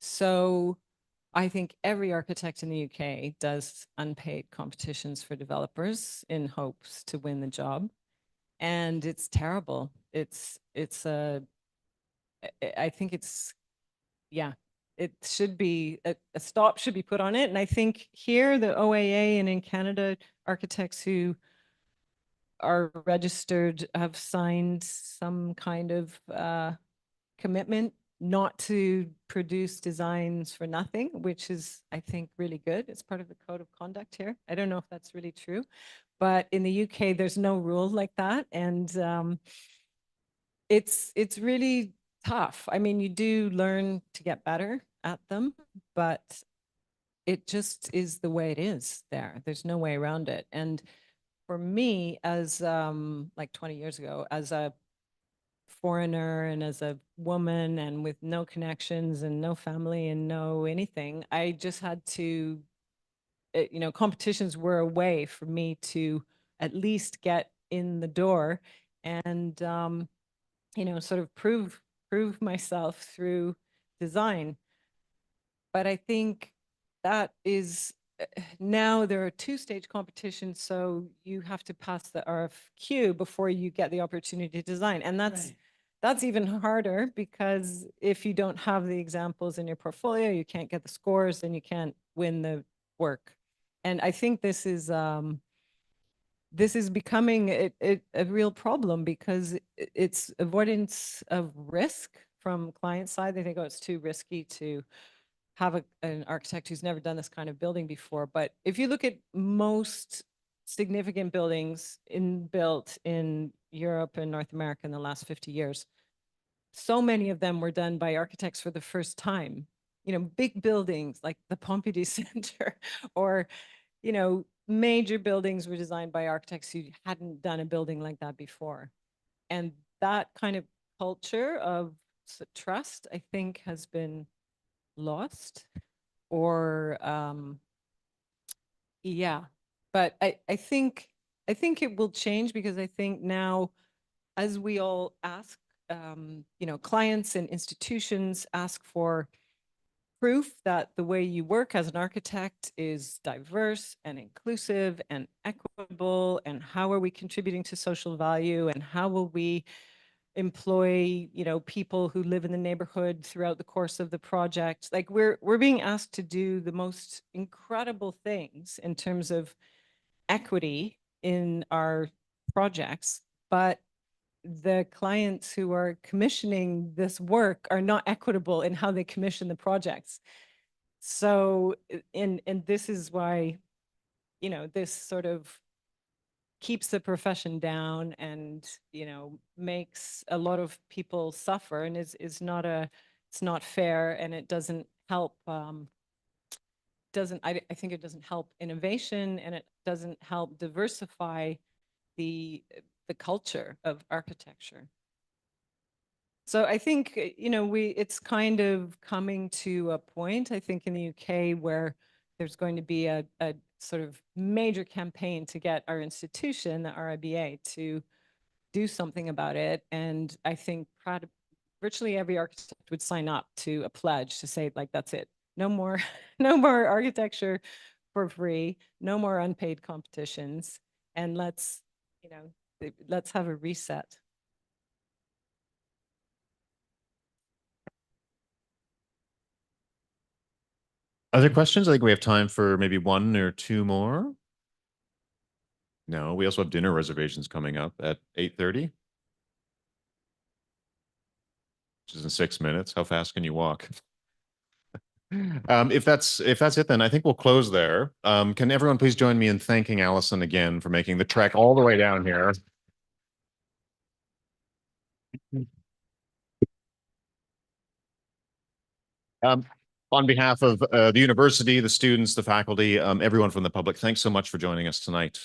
Speaker 3: So I think every architect in the UK does unpaid competitions for developers in hopes to win the job. And it's terrible. I think it's, yeah, it should be, a stop should be put on it. And I think here, the OAA and in Canada, architects who are registered have signed some kind of commitment not to produce designs for nothing, which is, I think, really good. It's part of the code of conduct here. I don't know if that's really true, but in the UK, there's no rule like that. And it's really tough. I mean, you do learn to get better at them, but it just is the way it is there. There's no way around it. And for me, as like 20 years ago, as a foreigner and as a woman and with no connections and no family and no anything, I just had to, competitions were a way for me to at least get in the door and, you know, sort of prove myself through design. But I think that is, now there are two-stage competitions, so you have to pass the RFQ before you get the opportunity to design. And that's even harder, because if you don't have the examples in your portfolio, you can't get the scores, then you can't win the work. And I think this is becoming a real problem, because it's avoidance of risk from client side. They think, oh, it's too risky to have an architect who's never done this kind of building before. But if you look at most significant buildings built in Europe and North America in the last 50 years, so many of them were done by architects for the first time. You know, big buildings like the Pompidou Center, or, you know, major buildings were designed by architects who hadn't done a building like that before. And that kind of culture of trust, I think, has been lost, or yeah. But I think it will change, because I think now, as we all ask, you know, clients and institutions ask for proof that the way you work as an architect is diverse and inclusive and equitable, and how are we contributing to social value, and how will we employ, you know, people who live in the neighborhood throughout the course of the project. Like, we're being asked to do the most incredible things in terms of equity in our projects, but the clients who are commissioning this work are not equitable in how they commission the projects. So, and this is why, you know, this sort of keeps the profession down, and, you know, makes a lot of people suffer, and is not it's not fair, and it doesn't help, I think it doesn't help innovation, and it doesn't help diversify the culture of architecture. So I think, you know, it's kind of coming to a point, I think, in the UK, where there's going to be a sort of major campaign to get our institution, the RIBA, to do something about it. And I think virtually every architect would sign up to a pledge to say, like, that's it. No more, no more architecture for free, no more unpaid competitions. And let's, you know, let's have a reset.
Speaker 4: Other questions? I think we have time for maybe one or two more. No, we also have dinner reservations coming up at 8:30. Which is in 6 minutes. How fast can you walk? If that's it, then I think we'll close there. Can everyone please join me in thanking Alison again for making the trek all the way down here? On behalf of the university, the students, the faculty, everyone from the public, thanks so much for joining us tonight.